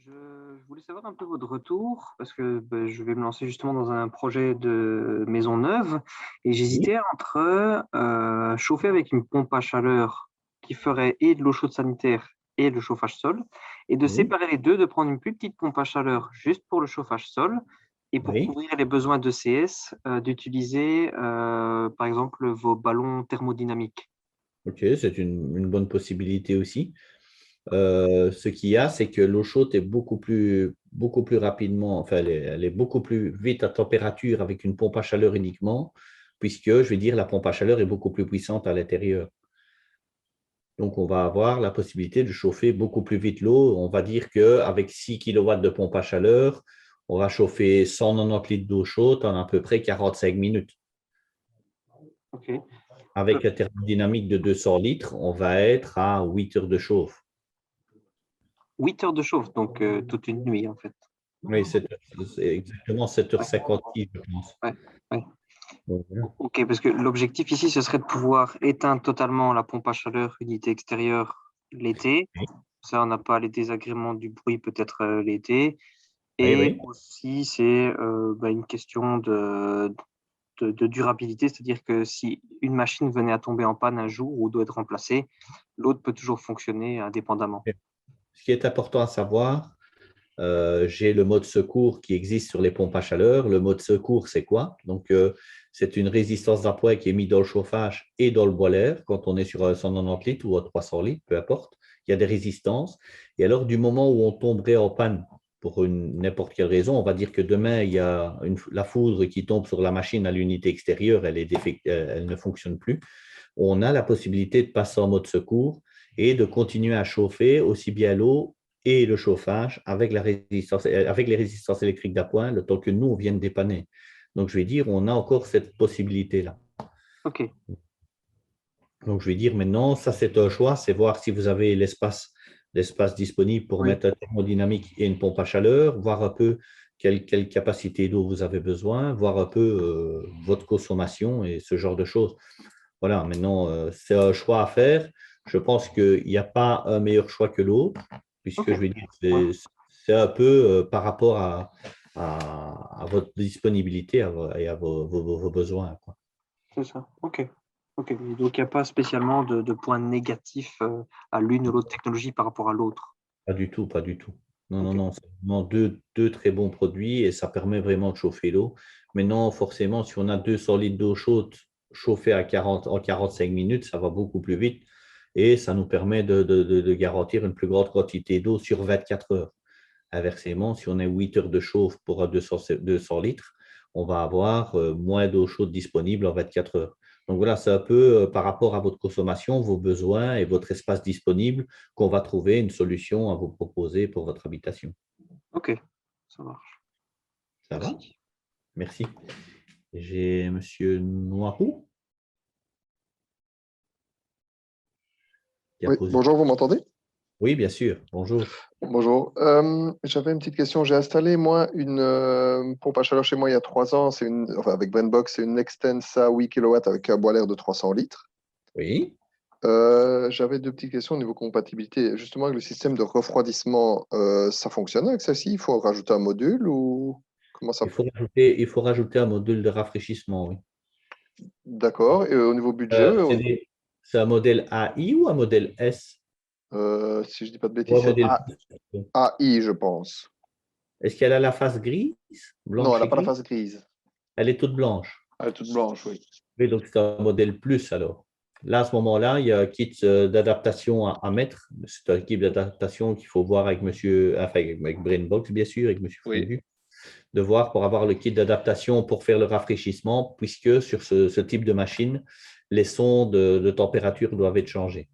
Je voulais savoir un peu votre retour parce que je vais me lancer justement dans un projet de maison neuve et j'hésitais entre chauffer avec une pompe à chaleur qui ferait et de l'eau chaude sanitaire et le chauffage sol et de Oui. séparer les deux, de prendre une plus petite pompe à chaleur juste pour le chauffage sol et pour Oui. couvrir les besoins de CS, d'utiliser par exemple vos ballons thermodynamiques. OK, c'est une bonne possibilité aussi. Ce qu'il y a, c'est que l'eau chaude est beaucoup plus rapidement, enfin, elle est beaucoup plus vite à température avec une pompe à chaleur uniquement, puisque, je vais dire, la pompe à chaleur est beaucoup plus puissante à l'intérieur. Donc, on va avoir la possibilité de chauffer beaucoup plus vite l'eau. On va dire qu'avec 6 kW de pompe à chaleur, on va chauffer 190 litres d'eau chaude en à peu près 45 minutes. Ok. Avec la thermodynamique de 200 litres, on va être à 8 heures de chauffe. 8 heures de chauffe, donc toute une nuit en fait. Oui, c'est exactement 7h56, je pense. Ouais, ouais. Donc, voilà. Ok, parce que l'objectif ici, ce serait de pouvoir éteindre totalement la pompe à chaleur unité extérieure l'été. Oui. Ça, on n'a pas les désagréments du bruit peut-être l'été. Oui, Et oui. aussi, c'est une question de durabilité, c'est-à-dire que si une machine venait à tomber en panne un jour ou doit être remplacée, l'autre peut toujours fonctionner indépendamment. Ce qui est important à savoir, j'ai le mode secours qui existe sur les pompes à chaleur. Le mode secours, c'est quoi? Donc, c'est une résistance d'appoint qui est mise dans le chauffage et dans le boiler quand on est sur 190 litres ou à 300 litres, peu importe. Il y a des résistances. Et alors, du moment où on tomberait en panne pour n'importe quelle raison, on va dire que demain, il y a la foudre qui tombe sur la machine à l'unité extérieure, elle ne fonctionne plus. On a la possibilité de passer en mode secours et de continuer à chauffer aussi bien l'eau et le chauffage avec les résistances électriques d'appoint, le temps que nous, on vienne dépanner. Donc, je vais dire, on a encore cette possibilité-là. Ok, Donc, je vais dire maintenant, ça, c'est un choix, c'est voir si vous avez l'espace disponible pour oui. mettre un thermodynamique et une pompe à chaleur, voir un peu quelle capacité d'eau vous avez besoin, voir un peu votre consommation et ce genre de choses. Voilà, maintenant, c'est un choix à faire. Je pense qu'il n'y a pas un meilleur choix que l'autre, puisque Ok. je vais dire, c'est un peu par rapport à votre disponibilité et à vos besoins, quoi. C'est ça. Ok. Ok. Et donc, il n'y a pas spécialement de points négatifs à l'une ou l'autre technologie par rapport à l'autre. Pas du tout, pas du tout. Non, non, Ok. non, c'est vraiment deux très bons produits et ça permet vraiment de chauffer l'eau. Maintenant, forcément, si on a 200 litres d'eau chaude chauffée en 45 minutes, ça va beaucoup plus vite et ça nous permet de garantir une plus grande quantité d'eau sur 24 heures. Inversement, si on a 8 heures de chauffe pour 200 litres, on va avoir moins d'eau chaude disponible en 24 heures. Donc voilà, c'est un peu par rapport à votre consommation, vos besoins et votre espace disponible qu'on va trouver une solution à vous proposer pour votre habitation. Ok. Ça marche. Ça va? Merci. Merci. J'ai Monsieur Noiroux qui a Oui, posé. bonjour, vous m'entendez? Oui, bien sûr. Bonjour. Bonjour. J'avais une petite question. J'ai installé, moi, une pompe à chaleur chez moi il y a 3 ans. Avec Brainbox, c'est une Nextensa 8 kW avec un boiler de 300 litres. Oui. J'avais deux petites questions au niveau compatibilité. Justement, avec le système de refroidissement, ça fonctionne avec celle-ci? Il faut rajouter un module ou comment ça? Il faut rajouter un module de rafraîchissement, oui. D'accord. Et au niveau budget, C'est un modèle AI ou un modèle S? si je dis pas de Ou un bêtises, c'est modèle AI, je pense. Est-ce qu'elle a la face grise, Non, elle blanche n'a et pas la grise? face grise. Elle est toute blanche. Elle est toute blanche, oui. Oui, donc c'est un modèle plus alors. Là, à ce moment-là, il y a un kit d'adaptation à mettre. C'est un kit d'adaptation qu'il faut voir avec monsieur, enfin, avec Brainbox, bien sûr, avec monsieur Oui. Fondu, de voir pour avoir le kit d'adaptation pour faire le rafraîchissement, puisque sur ce type de machine, les sons de température doivent être changés.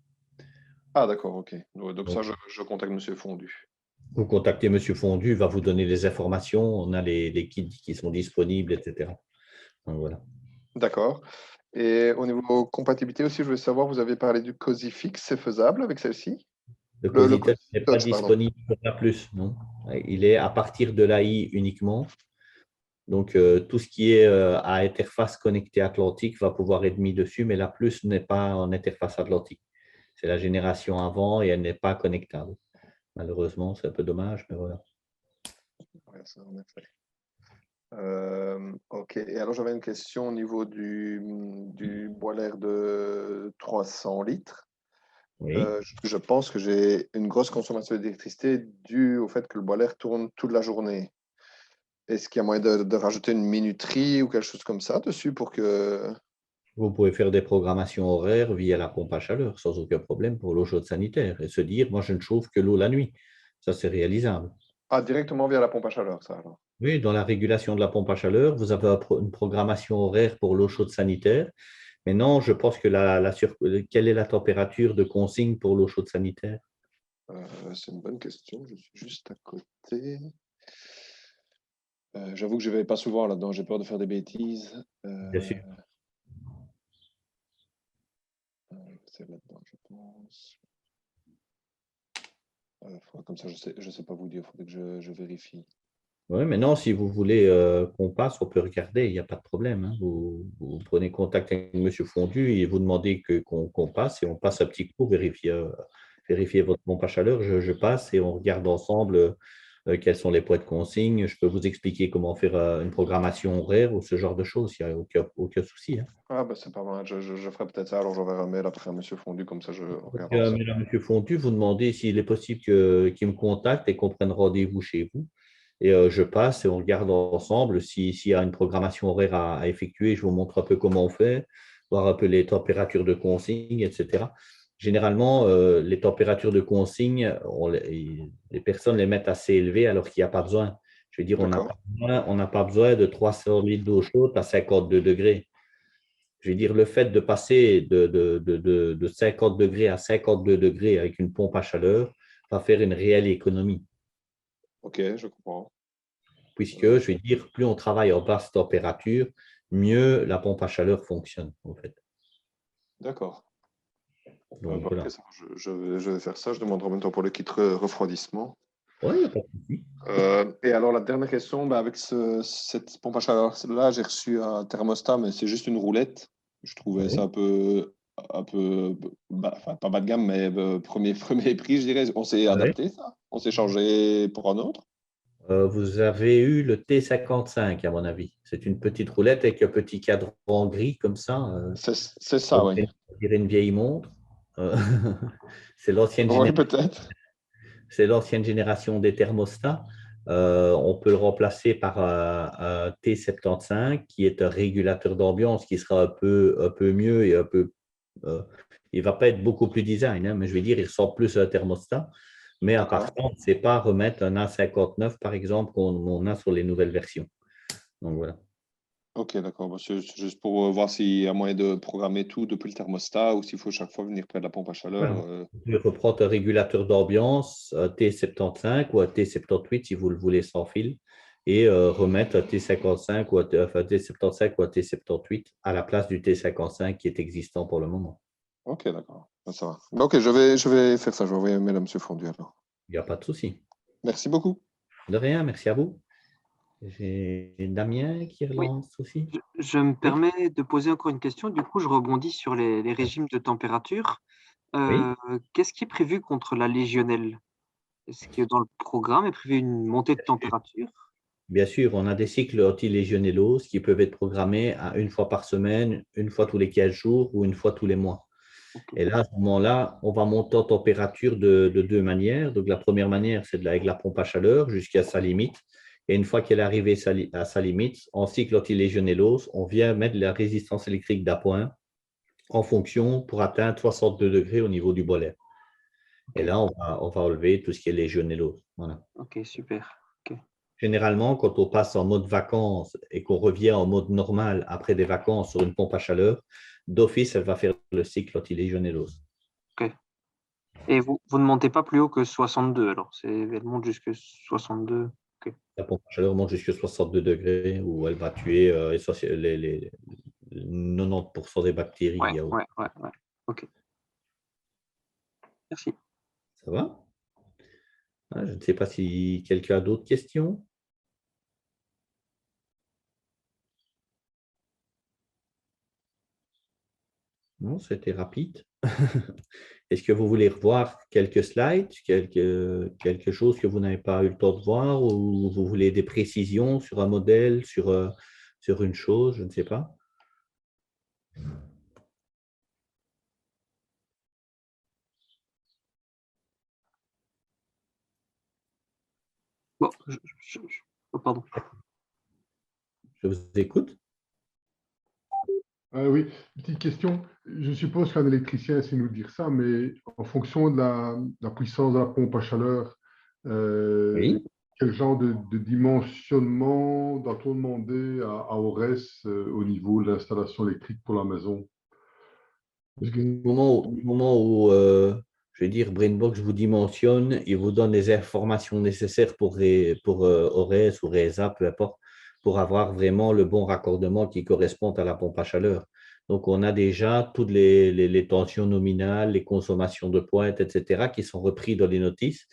Ah, d'accord, ok. Donc ça, je contacte Monsieur Fondu. Vous contactez M. Fondu, il va vous donner les informations. On a les kits qui sont disponibles, etc. Donc, voilà. D'accord. Et au niveau compatibilité aussi, je voulais savoir, vous avez parlé du Cosifix, c'est faisable avec celle-ci? Le Le Cositouch n'est pas Touch, pardon. disponible pour la plus, non. Il est à partir de l'AI uniquement. Donc, tout ce qui est à interface connectée Atlantique va pouvoir être mis dessus, mais la plus n'est pas en interface Atlantique. C'est la génération avant et elle n'est pas connectable. Malheureusement, c'est un peu dommage, mais voilà. Ouais, ça, en effet. Ok. Et alors, j'avais une question au niveau du boiler de 300 litres. Oui. Je pense que j'ai une grosse consommation d'électricité due au fait que le boiler tourne toute la journée. Est-ce qu'il y a moyen de rajouter une minuterie ou quelque chose comme ça dessus pour que… Vous pouvez faire des programmations horaires via la pompe à chaleur sans aucun problème pour l'eau chaude sanitaire et se dire, moi, je ne chauffe que l'eau la nuit. Ça, c'est réalisable. Ah, directement via la pompe à chaleur, ça alors. Oui, dans la régulation de la pompe à chaleur, vous avez une programmation horaire pour l'eau chaude sanitaire. Mais non, je pense que quelle est la température de consigne pour l'eau chaude sanitaire? C'est une bonne question. Je suis juste à côté. J'avoue que je ne vais pas souvent là-dedans. J'ai peur de faire des bêtises. Bien sûr. C'est là-dedans, je pense. Comme ça, je ne sais pas vous dire. Il faudrait que je vérifie. Oui, mais non, si vous voulez qu'on passe, on peut regarder, il n'y a pas de problème. Hein. Vous prenez contact avec M. Fondu et vous demandez qu'on passe et on passe un petit coup, vérifier votre pompe à chaleur. Je passe et on regarde ensemble quels sont les poids de consigne. Je peux vous expliquer comment faire une programmation horaire ou ce genre de choses. Il n'y a aucun souci. Hein. Ah, bah, c'est pas mal. Je ferai peut-être ça. Alors, j'enverrai un mail après à M. Fondu. Comme ça, je regarde Donc, ensemble. mesdames, M. Fondu, vous demandez s'il est possible qu'il me contacte et qu'on prenne rendez-vous chez vous. Et je passe et on regarde ensemble s'il y a une programmation horaire à effectuer. Je vous montre un peu comment on fait, voir un peu les températures de consigne, etc. Généralement, les températures de consigne, les personnes les mettent assez élevées alors qu'il n'y a pas besoin. Je veux dire, D'accord. on n'a pas besoin de 300 litres d'eau chaude à 52 degrés. Je veux dire, le fait de passer de 50 degrés à 52 degrés avec une pompe à chaleur va faire une réelle économie. Ok, je comprends. Puisque, je vais dire, plus on travaille en basse température, mieux la pompe à chaleur fonctionne, en fait. D'accord. Donc, Bah, voilà. ok, je vais faire ça. Je demanderai en même temps pour le kit refroidissement. Oui, il n'y a pas de souci. Et alors, la dernière question, bah, avec cette pompe à chaleur-là, j'ai reçu un thermostat, mais c'est juste une roulette. Je trouvais Oui. ça un peu enfin, pas bas de gamme, mais premier prix, je dirais. On s'est Ouais. adapté, ça? On s'est changé pour un autre? Vous avez eu le T55, à mon avis. C'est une petite roulette avec un petit cadran gris comme ça. C'est ça, oui. On dirait une vieille montre. Euh, c'est l'ancienne Oui, génération. peut-être. C'est l'ancienne génération des thermostats. On peut le remplacer par un T75 qui est un régulateur d'ambiance qui sera un peu mieux et il ne va pas être beaucoup plus design, hein, mais je vais dire, il ressemble plus à un thermostat. Mais à part D'accord. ça, on ne sait pas remettre un A59, par exemple, qu'on a sur les nouvelles versions. Donc voilà. Ok, d'accord. Bah, c'est juste pour voir s'il y a moyen de programmer tout depuis le thermostat ou s'il faut chaque fois venir près de la pompe à chaleur. Voilà. Vous pouvez reprendre un régulateur d'ambiance, un T75 ou un T78 si vous le voulez sans fil, et remettre un T55 ou un T75 ou un T78 à la place du T55 qui est existant pour le moment. Ok, d'accord. Bah, ça va. Bah, ok, je vais faire ça. Je vais envoyer un mail à M. Fondu alors. Il n'y a pas de souci. Merci beaucoup. De rien, merci à vous. J'ai Damien qui Oui. relance aussi. Je me permets de poser encore une question. Du coup, je rebondis sur les régimes de température. Oui. Qu'est-ce qui est prévu contre la légionnelle? Est-ce que dans le programme est prévu une montée de température? Bien sûr, on a des cycles anti-légionellose qui peuvent être programmés à une fois par semaine, une fois tous les 15 jours ou une fois tous les mois. Ok. Et là, à ce moment-là, on va monter en température de deux manières. Donc, la première manière, c'est avec la pompe à chaleur jusqu'à sa limite. Et une fois qu'elle est arrivée à sa limite, en cycle anti-légionellose, on vient mettre la résistance électrique d'appoint en fonction pour atteindre 62 degrés au niveau du boiler. Et là, on va enlever tout ce qui est légionellose. Voilà. Ok, super. Ok. Généralement, quand on passe en mode vacances et qu'on revient en mode normal après des vacances sur une pompe à chaleur, d'office, elle va faire le cycle anti-légionellose. Ok. Et vous ne montez pas plus haut que 62, alors elle monte jusque 62. Ok. La pompe à chaleur monte jusqu'à 62 degrés où elle va tuer les 90% des bactéries. Ouais. Ok. Merci. Ça va? Ah, je ne sais pas si quelqu'un a d'autres questions. Non, c'était rapide. Est-ce que vous voulez revoir quelques slides, quelque chose que vous n'avez pas eu le temps de voir, ou vous voulez des précisions sur un modèle, sur une chose, je ne sais pas. Bon, oh, pardon. Je vous écoute. Oui, petite question. Je suppose qu'un électricien sait nous dire ça, mais en fonction de la puissance de la pompe à chaleur, Oui. quel genre de dimensionnement doit-on demander à ORES au niveau de l'installation électrique pour la maison? Du moment où je vais dire, BrainBox vous dimensionne, il vous donne les informations nécessaires pour ORES ou RESA, peu importe, pour avoir vraiment le bon raccordement qui correspond à la pompe à chaleur. Donc, on a déjà toutes les tensions nominales, les consommations de pointe, etc., qui sont repris dans les notices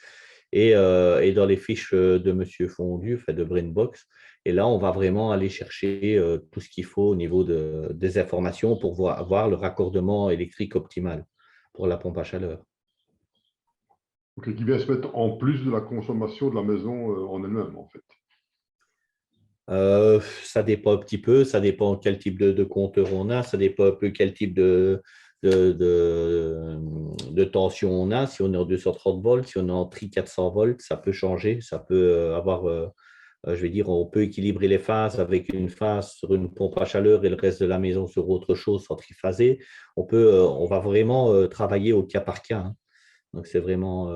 et dans les fiches de M. Fondu, enfin de BrainBox. Et là, on va vraiment aller chercher tout ce qu'il faut au niveau des informations pour avoir le raccordement électrique optimal pour la pompe à chaleur. Ok, qui vient se mettre en plus de la consommation de la maison en elle-même, en fait. Ça dépend un petit peu, ça dépend quel type de compteur on a, ça dépend un peu quel type de tension on a. Si on est en 230 volts, si on est en tri 400 volts, ça peut changer, ça peut avoir, je vais dire, on peut équilibrer les phases avec une phase sur une pompe à chaleur et le reste de la maison sur autre chose sans triphasé. On va vraiment travailler au cas par cas, hein. Donc, c'est vraiment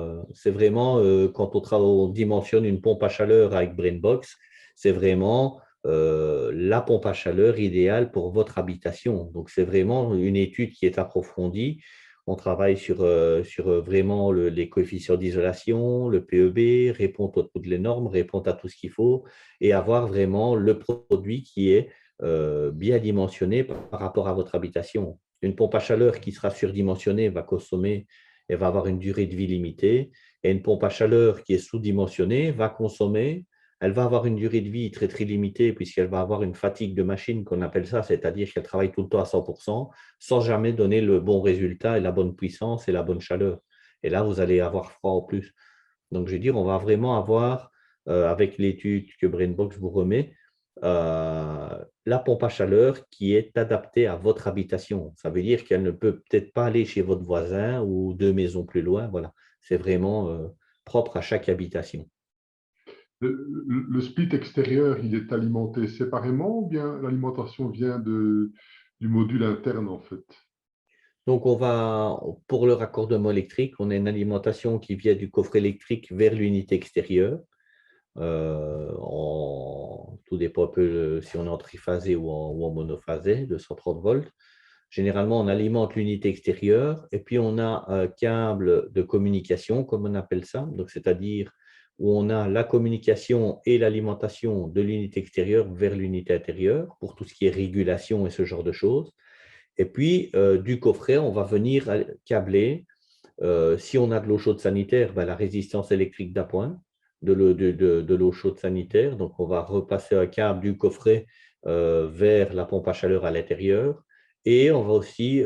quand on dimensionne une pompe à chaleur avec BrainBox, c'est vraiment la pompe à chaleur idéale pour votre habitation. Donc, c'est vraiment une étude qui est approfondie. On travaille sur vraiment les coefficients d'isolation, le PEB, répondre à toutes les normes, répondre à tout ce qu'il faut et avoir vraiment le produit qui est bien dimensionné par rapport à votre habitation. Une pompe à chaleur qui sera surdimensionnée va consommer, elle va avoir une durée de vie limitée. Et une pompe à chaleur qui est sous-dimensionnée va consommer, elle va avoir une durée de vie très, très limitée puisqu'elle va avoir une fatigue de machine qu'on appelle ça, c'est-à-dire qu'elle travaille tout le temps à 100% sans jamais donner le bon résultat et la bonne puissance et la bonne chaleur. Et là, vous allez avoir froid en plus. Donc, je veux dire, on va vraiment avoir, avec l'étude que BrainBox vous remet, la pompe à chaleur qui est adaptée à votre habitation. Ça veut dire qu'elle ne peut peut-être pas aller chez votre voisin ou 2 maisons plus loin. Voilà, c'est vraiment propre à chaque habitation. Le split extérieur, il est alimenté séparément ou bien l'alimentation vient du module interne, en fait? Donc, pour le raccordement électrique, on a une alimentation qui vient du coffret électrique vers l'unité extérieure. Tout dépend un peu si on est en triphasé ou en monophasé, 230 volts. Généralement, on alimente l'unité extérieure et puis on a un câble de communication, comme on appelle ça, donc c'est-à-dire où on a la communication et l'alimentation de l'unité extérieure vers l'unité intérieure pour tout ce qui est régulation et ce genre de choses. Et puis, du coffret, on va venir câbler, si on a de l'eau chaude sanitaire, la résistance électrique d'appoint, de l'eau chaude sanitaire. Donc, on va repasser un câble du coffret vers la pompe à chaleur à l'intérieur. Et on va aussi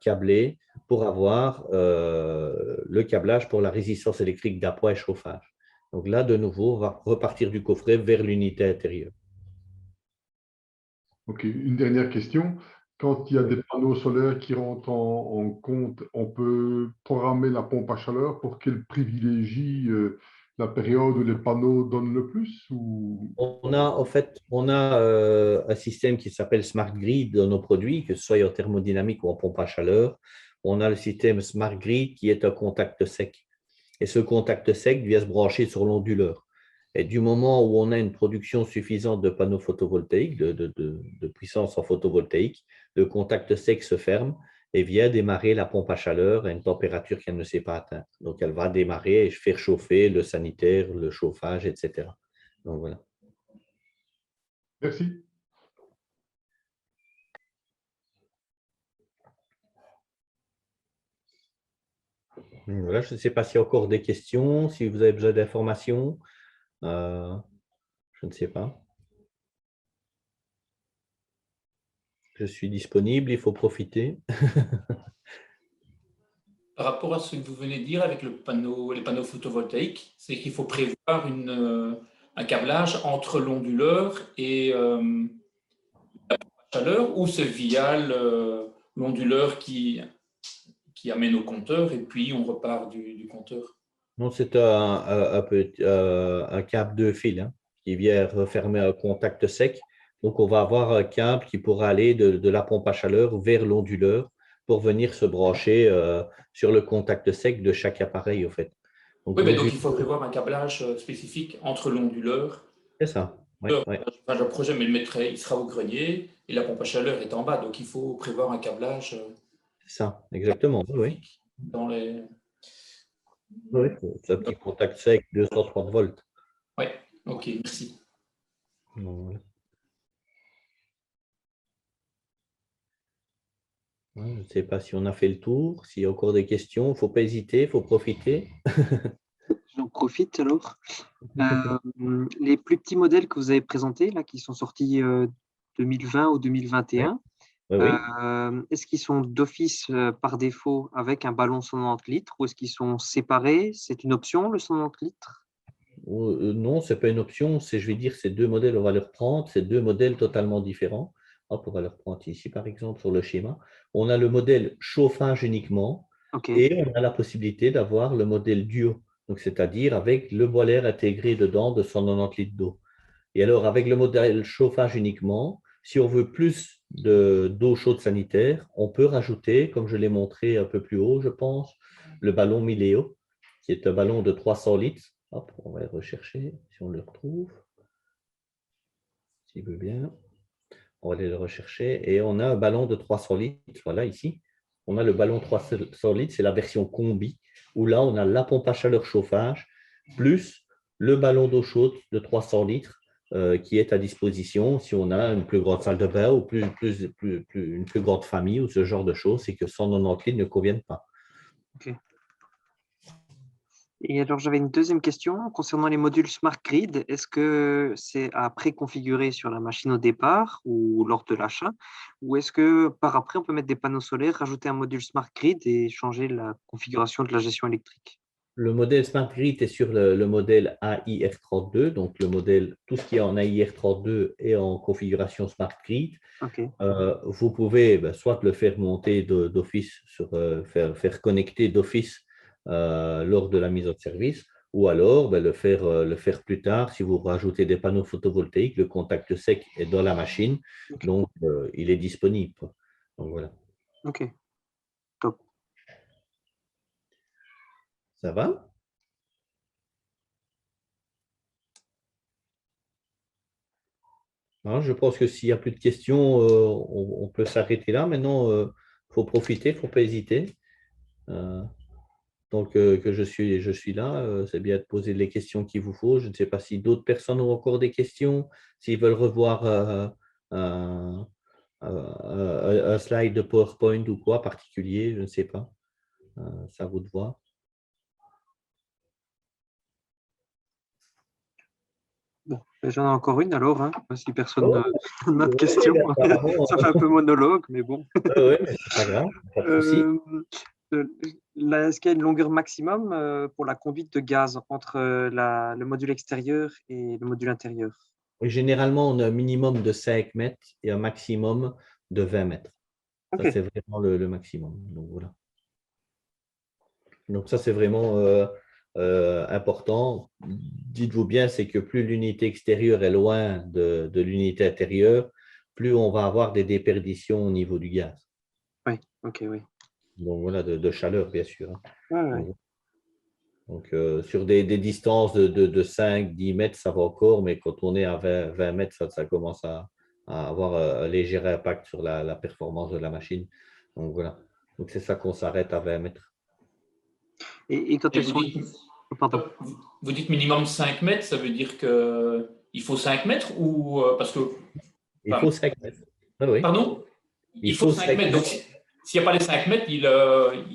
câbler pour avoir le câblage pour la résistance électrique d'appoint et chauffage. Donc là, de nouveau, on va repartir du coffret vers l'unité intérieure. Ok, une dernière question. Quand il y a des panneaux solaires qui rentrent en compte, on peut programmer la pompe à chaleur pour qu'elle privilégie la période où les panneaux donnent le plus ou... On a un système qui s'appelle Smart Grid dans nos produits, que ce soit en thermodynamique ou en pompe à chaleur. On a le système Smart Grid qui est un contact sec. Et ce contact sec vient se brancher sur l'onduleur. Et du moment où on a une production suffisante de panneaux photovoltaïques, de puissance en photovoltaïque, le contact sec se ferme et vient démarrer la pompe à chaleur à une température qu'elle ne sait pas atteindre. Donc, elle va démarrer et faire chauffer le sanitaire, le chauffage, etc. Donc, voilà. Merci. Donc, voilà, je ne sais pas s'il y a encore des questions, si vous avez besoin d'informations. Je ne sais pas. Je suis disponible, il faut profiter. Par rapport à ce que vous venez de dire avec les panneaux photovoltaïques, c'est qu'il faut prévoir un câblage entre l'onduleur et la chaleur, ou c'est via l'onduleur qui amène au compteur et puis on repart du compteur. Non, c'est un câble de fil hein, qui vient refermer un contact sec. Donc, on va avoir un câble qui pourra aller de la pompe à chaleur vers l'onduleur pour venir se brancher sur le contact sec de chaque appareil, au fait. Donc, oui, mais donc il faut prévoir un câblage spécifique entre l'onduleur. C'est ça. Oui, oui. Le projet, mais il sera au grenier et la pompe à chaleur est en bas. Donc, il faut prévoir un câblage. C'est ça, exactement. Oui. Dans les... Oui, c'est un petit contact sec, 230 volts. Oui, ok, merci. Voilà. Je ne sais pas si on a fait le tour, s'il y a encore des questions, il ne faut pas hésiter, il faut profiter. J'en profite alors. Les plus petits modèles que vous avez présentés, là, qui sont sortis 2020 ou 2021, oui. Est-ce qu'ils sont d'office par défaut avec un ballon 190 litres ou est-ce qu'ils sont séparés? C'est une option, le 190 litres? Non, ce n'est pas une option. Je vais dire, ces deux modèles, on va les reprendre. C'est deux modèles totalement différents. Hop, on va les reprendre ici, par exemple, sur le schéma. On a le modèle chauffage uniquement et on a la possibilité d'avoir le modèle duo, donc c'est-à-dire avec le boiler intégré dedans de 190 litres d'eau. Et alors, avec le modèle chauffage uniquement, si on veut plus d'eau chaude sanitaire, on peut rajouter, comme je l'ai montré un peu plus haut, je pense, le ballon Mileo, qui est un ballon de 300 litres. Hop, on va le rechercher, si on le retrouve. S'il veut bien. On va aller le rechercher. Et on a un ballon de 300 litres. Voilà, ici. On a le ballon 300 litres, c'est la version combi, où là, on a la pompe à chaleur chauffage, plus le ballon d'eau chaude de 300 litres qui est à disposition si on a une plus grande salle de bain ou une plus grande famille ou ce genre de choses, et que 190 litres ne conviennent pas. Ok. Et alors, j'avais une deuxième question concernant les modules Smart Grid. Est-ce que c'est à préconfigurer sur la machine au départ ou lors de l'achat? Ou est-ce que par après, on peut mettre des panneaux solaires, rajouter un module Smart Grid et changer la configuration de la gestion électrique? Le modèle Smart Grid est sur le modèle AIR32, donc le modèle, tout ce qui est en AIR32 est en configuration Smart Grid. Okay. Vous pouvez soit le faire monter d'office, faire connecter d'office lors de la mise en service, ou alors le faire plus tard si vous rajoutez des panneaux photovoltaïques. Le contact sec est dans la machine, okay. Donc il est disponible. Donc voilà. Ok, top. Ça va? Je pense que s'il n'y a plus de questions, on peut s'arrêter là. Maintenant, il faut profiter, il ne faut pas hésiter. Donc, que je suis là, c'est bien de poser les questions qu'il vous faut. Je ne sais pas si d'autres personnes ont encore des questions, s'ils veulent revoir un slide de PowerPoint ou quoi particulier, je ne sais pas. C'est à vous de voir. Bon, j'en ai encore une alors, hein, si personne n'a de questions. Ça fait un peu monologue, mais bon. Oui, mais c'est pas grave, pas de souci. Est-ce qu'il y a une longueur maximum pour la conduite de gaz entre le module extérieur et le module intérieur? Oui, généralement, on a un minimum de 5 mètres et un maximum de 20 mètres. Okay. Ça, c'est vraiment le maximum. Donc, voilà. Donc, ça, c'est vraiment important. Dites-vous bien, c'est que plus l'unité extérieure est loin de l'unité intérieure, plus on va avoir des déperditions au niveau du gaz. Oui, ok, oui. Donc, voilà, de chaleur, bien sûr. Ouais. Donc, sur des distances de 5-10 mètres, ça va encore, mais quand on est à 20 mètres, ça commence à avoir un léger impact sur la performance de la machine. Donc, voilà. Donc, c'est ça qu'on s'arrête à 20 mètres. Et quand Et elles sont... Pardon. Vous dites minimum 5 mètres, ça veut dire qu'il faut 5 mètres ou parce que. Il faut 5 mètres. Ah oui. Pardon? Il faut 5 mètres. Donc, s'il n'y a pas les 5 mètres, il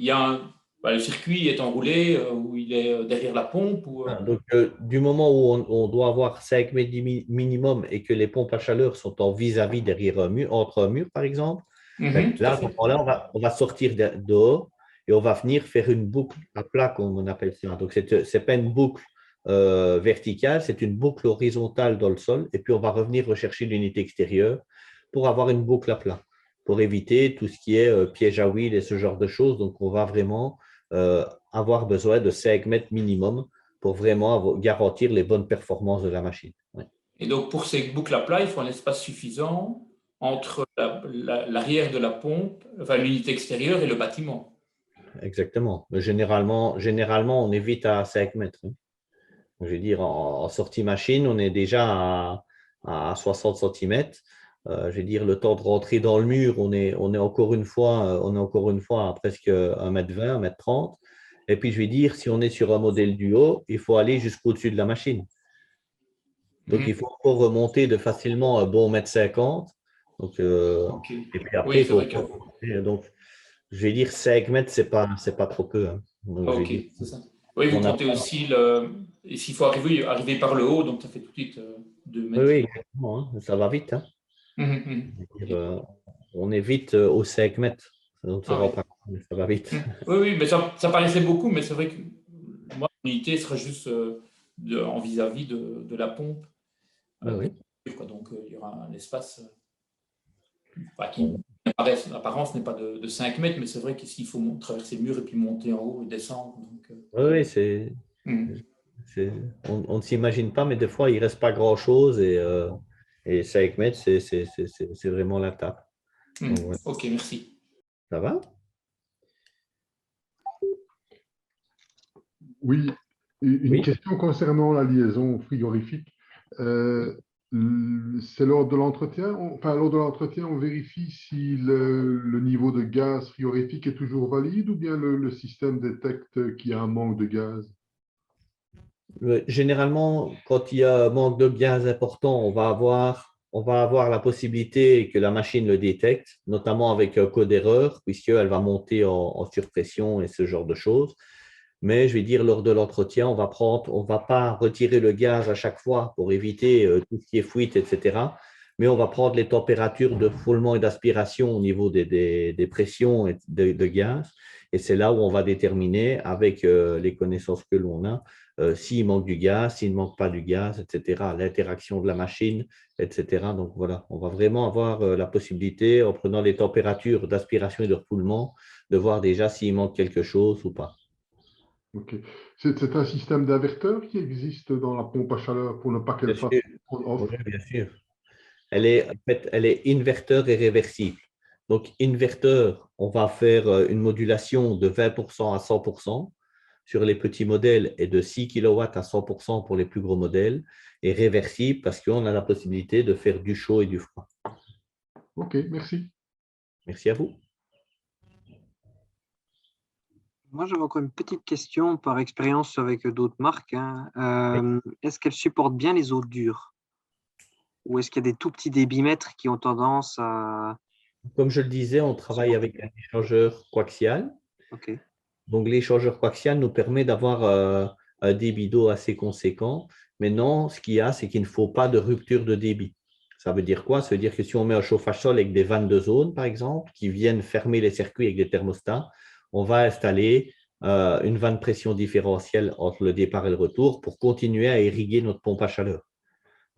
y a le circuit est enroulé ou il est derrière la pompe. Donc, du moment où on doit avoir 5 mètres minimum et que les pompes à chaleur sont en vis-à-vis derrière un mur, entre un mur, par exemple, là, à ce moment-là, on va sortir dehors et on va venir faire une boucle à plat, comme on appelle ça. Donc, ce n'est pas une boucle verticale, c'est une boucle horizontale dans le sol. Et puis, on va revenir rechercher l'unité extérieure pour avoir une boucle à plat, pour éviter tout ce qui est piège à huile et ce genre de choses. Donc, on va vraiment avoir besoin de 5 mètres minimum pour vraiment garantir les bonnes performances de la machine. Ouais. Et donc, pour ces boucles à plat, il faut un espace suffisant entre l'arrière de la pompe, enfin l'unité extérieure et le bâtiment. Exactement. Mais généralement, on évite à 5 mètres. Hein. Je veux dire, en sortie machine, on est déjà à 60 cm. Je veux dire, le temps de rentrer dans le mur, on est encore une fois à presque 1,20 m, 1,30 m. Et puis, je vais dire, si on est sur un modèle duo, il faut aller jusqu'au-dessus de la machine. Donc, il faut encore remonter de facilement un bon 1,50 m. Donc, et puis après, oui, il faut. que... Donc, je vais dire 5 mètres, c'est pas trop peu. Hein. Donc, ok, c'est ça. Oui, vous comptez aussi s'il faut arriver par le haut, donc ça fait tout de suite 2 mètres. Oui, exactement. Hein. Ça va vite. Hein. On est vite aux 5 mètres. Donc, ça va vite. Oui, mais ça paraissait beaucoup, mais c'est vrai que moi, l'unité serait juste en vis-à-vis de la pompe. Oui. Donc, il y aura un espace qui, en apparence, n'est pas de 5 mètres, mais c'est vrai qu'ici, il faut traverser le mur et puis monter en haut et descendre. Donc, oui, on ne s'imagine pas, mais des fois, il ne reste pas grand-chose et 5 mètres, c'est vraiment la tape. Donc, ouais. Ok, merci. Ça va? Oui, une question concernant la liaison frigorifique. C'est lors de l'entretien, on vérifie si le niveau de gaz frigorifique est toujours valide ou bien le système détecte qu'il y a un manque de gaz? Généralement, quand il y a un manque de gaz important, on va avoir la possibilité que la machine le détecte, notamment avec un code erreur, puisqu'elle va monter en surpression et ce genre de choses. Mais je vais dire, lors de l'entretien, on ne va pas retirer le gaz à chaque fois pour éviter tout ce qui est fuite, etc. Mais on va prendre les températures de foulement et d'aspiration au niveau des pressions de gaz. Et c'est là où on va déterminer, avec les connaissances que l'on a, s'il manque du gaz, s'il ne manque pas du gaz, etc. L'interaction de la machine, etc. Donc voilà, on va vraiment avoir la possibilité, en prenant les températures d'aspiration et de refoulement, de voir déjà s'il manque quelque chose ou pas. Ok. C'est un système d'inverteur qui existe dans la pompe à chaleur pour ne pas qu'elle fasse on-off? Oui, bien sûr. Elle est inverteur et réversible. Donc, inverteur, on va faire une modulation de 20% à 100% sur les petits modèles et de 6 kW à 100% pour les plus gros modèles. Et réversible parce qu'on a la possibilité de faire du chaud et du froid. Ok, merci. Merci à vous. Moi, j'avais encore une petite question par expérience avec d'autres marques. Est-ce qu'elles supportent bien les eaux dures? Ou est-ce qu'il y a des tout petits débitmètres qui ont tendance à… Comme je le disais, on travaille avec un échangeur coaxial. Ok. Donc, l'échangeur coaxial nous permet d'avoir un débit d'eau assez conséquent. Maintenant, ce qu'il y a, c'est qu'il ne faut pas de rupture de débit. Ça veut dire quoi? Ça veut dire que si on met un chauffage sol avec des vannes de zone, par exemple, qui viennent fermer les circuits avec des thermostats, on va installer une vanne pression différentielle entre le départ et le retour pour continuer à irriguer notre pompe à chaleur.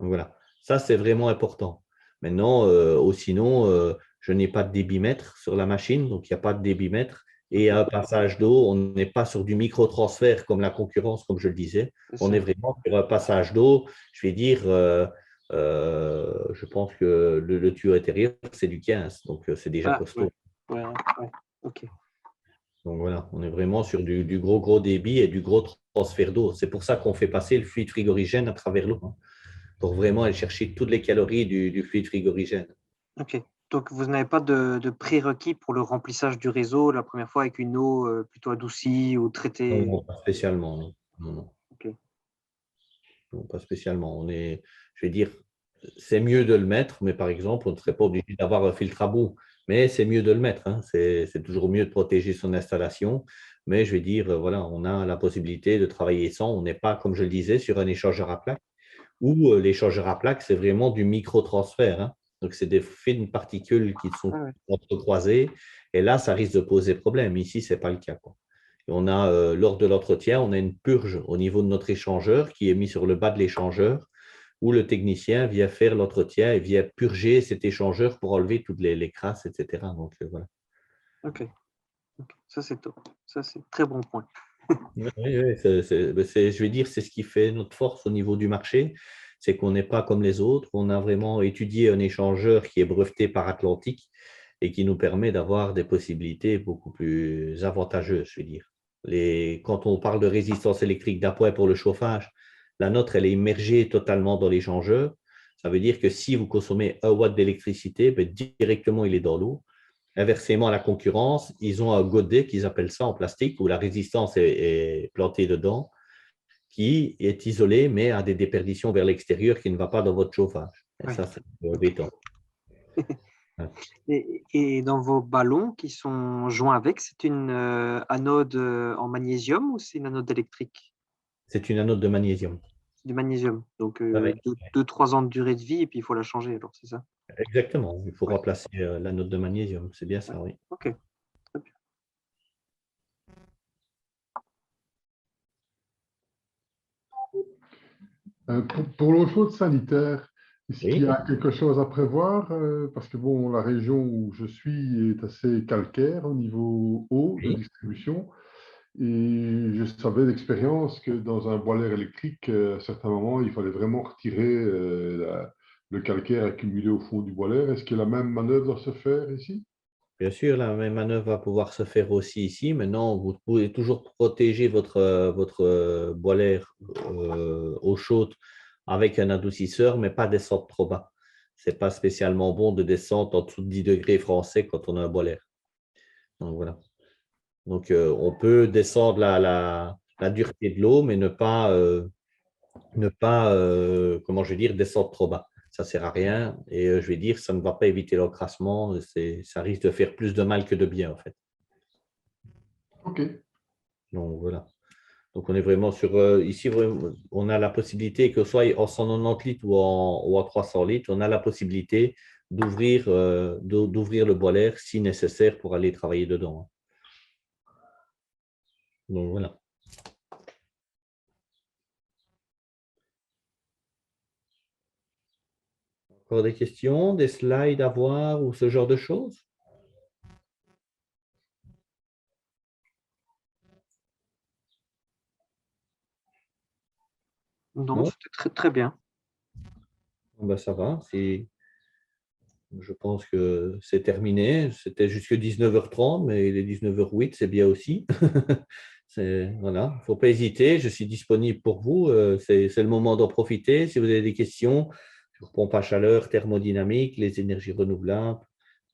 Donc voilà, ça c'est vraiment important. Maintenant, sinon, je n'ai pas de débitmètre sur la machine, donc il n'y a pas de débitmètre. Et à un passage d'eau, on n'est pas sur du micro-transfert comme la concurrence, comme je le disais. On est vraiment sur un passage d'eau, je vais dire, je pense que le tuyau intérieur, c'est du 15, donc c'est déjà costaud. Ouais, ok. Donc voilà, on est vraiment sur du gros débit et du gros transfert d'eau. C'est pour ça qu'on fait passer le fluide frigorigène à travers l'eau, hein, pour vraiment aller chercher toutes les calories du fluide frigorigène. Ok. Donc, vous n'avez pas de prérequis pour le remplissage du réseau la première fois avec une eau plutôt adoucie ou traitée? Non, pas spécialement. Non. Non, non. Ok. Non, pas spécialement. Je vais dire, c'est mieux de le mettre, mais par exemple, on ne serait pas obligé d'avoir un filtre à bout. Mais c'est mieux de le mettre, hein. C'est toujours mieux de protéger son installation. Mais je vais dire, voilà, on a la possibilité de travailler sans. On n'est pas, comme je le disais, sur un échangeur à plaques. Ou l'échangeur à plaques, c'est vraiment du micro-transfert, hein. Donc, c'est des fines particules qui sont entrecroisées. Et là, ça risque de poser problème. Ici, ce n'est pas le cas, quoi. Et on a, lors de l'entretien, on a une purge au niveau de notre échangeur qui est mis sur le bas de l'échangeur où le technicien vient faire l'entretien et vient purger cet échangeur pour enlever toutes les crasses, etc. Donc, voilà. Ok. Ça, c'est top. Ça, c'est très bon point. Oui, je vais dire, c'est ce qui fait notre force au niveau du marché, c'est qu'on n'est pas comme les autres. On a vraiment étudié un échangeur qui est breveté par Atlantic et qui nous permet d'avoir des possibilités beaucoup plus avantageuses, je veux dire. Quand on parle de résistance électrique d'appoint pour le chauffage, la nôtre, elle est immergée totalement dans l'échangeur. Ça veut dire que si vous consommez 1 watt d'électricité, directement, il est dans l'eau. Inversement, la concurrence, ils ont un godet qu'ils appellent ça en plastique où la résistance est plantée dedans, qui est isolé, mais a des déperditions vers l'extérieur qui ne va pas dans votre chauffage. Et ça, c'est embêtant. Et dans vos ballons qui sont joints avec, c'est une anode en magnésium ou c'est une anode électrique? C'est une anode de magnésium. Du magnésium. Donc, Ouais. 2-3 ans de durée de vie et puis il faut la changer, alors c'est ça? Exactement. Il faut remplacer l'anode de magnésium. C'est bien ça, oui. Ok. Très bien. Pour l'eau chaude sanitaire, est-ce Oui. qu'il y a quelque chose à prévoir? Parce que bon, la région où je suis est assez calcaire au niveau eau de Oui. distribution. Et je savais d'expérience que dans un boiler électrique, à certains moments, il fallait vraiment retirer le calcaire accumulé au fond du boiler. Est-ce que la même manœuvre doit se faire ici? Bien sûr, la même manœuvre va pouvoir se faire aussi ici. Maintenant, vous pouvez toujours protéger votre boiler eau chaude avec un adoucisseur, mais pas descendre trop bas. Ce n'est pas spécialement bon de descendre en dessous de 10 degrés français quand on a un boiler. Donc, voilà. Donc, on peut descendre la dureté de l'eau, mais ne pas comment je vais dire, descendre trop bas. Ça ne sert à rien et je vais dire, ça ne va pas éviter l'encrassement. Ça risque de faire plus de mal que de bien, en fait. OK. Donc, voilà. Donc, on est vraiment sur… ici, on a la possibilité, que ce soit en 190 litres ou en 300 litres, on a la possibilité d'ouvrir le boiler si nécessaire pour aller travailler dedans. Donc, voilà. Encore des questions, des slides à voir ou ce genre de choses? Non, c'était très, très bien. Ben, ça va. Je pense que c'est terminé. C'était jusque 19h30, mais il est 19h08, c'est bien aussi. Voilà, il ne faut pas hésiter. Je suis disponible pour vous. C'est le moment d'en profiter. Si vous avez des questions sur pompe à chaleur, thermodynamique, les énergies renouvelables,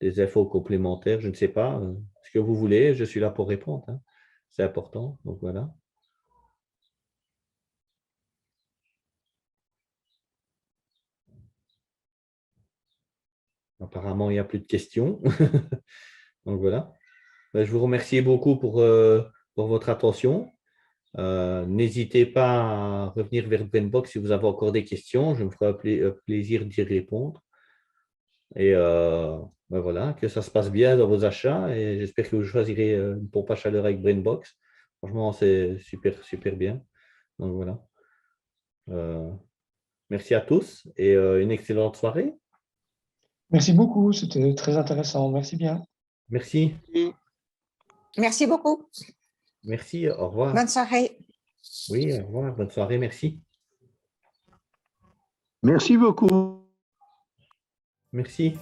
des infos complémentaires, je ne sais pas, ce que vous voulez, je suis là pour répondre, hein. C'est important. Donc voilà. Apparemment, il n'y a plus de questions. Donc voilà. Ben, je vous remercie beaucoup pour votre attention. N'hésitez pas à revenir vers Brainbox si vous avez encore des questions. Je me ferai un plaisir d'y répondre. Et ben voilà, que ça se passe bien dans vos achats. Et j'espère que vous choisirez une pompe à chaleur avec Brainbox. Franchement, c'est super, super bien. Donc voilà. Merci à tous et une excellente soirée. Merci beaucoup, c'était très intéressant. Merci bien. Merci. Merci beaucoup. Merci, au revoir. Bonne soirée. Oui, au revoir, bonne soirée, merci. Merci beaucoup. Merci.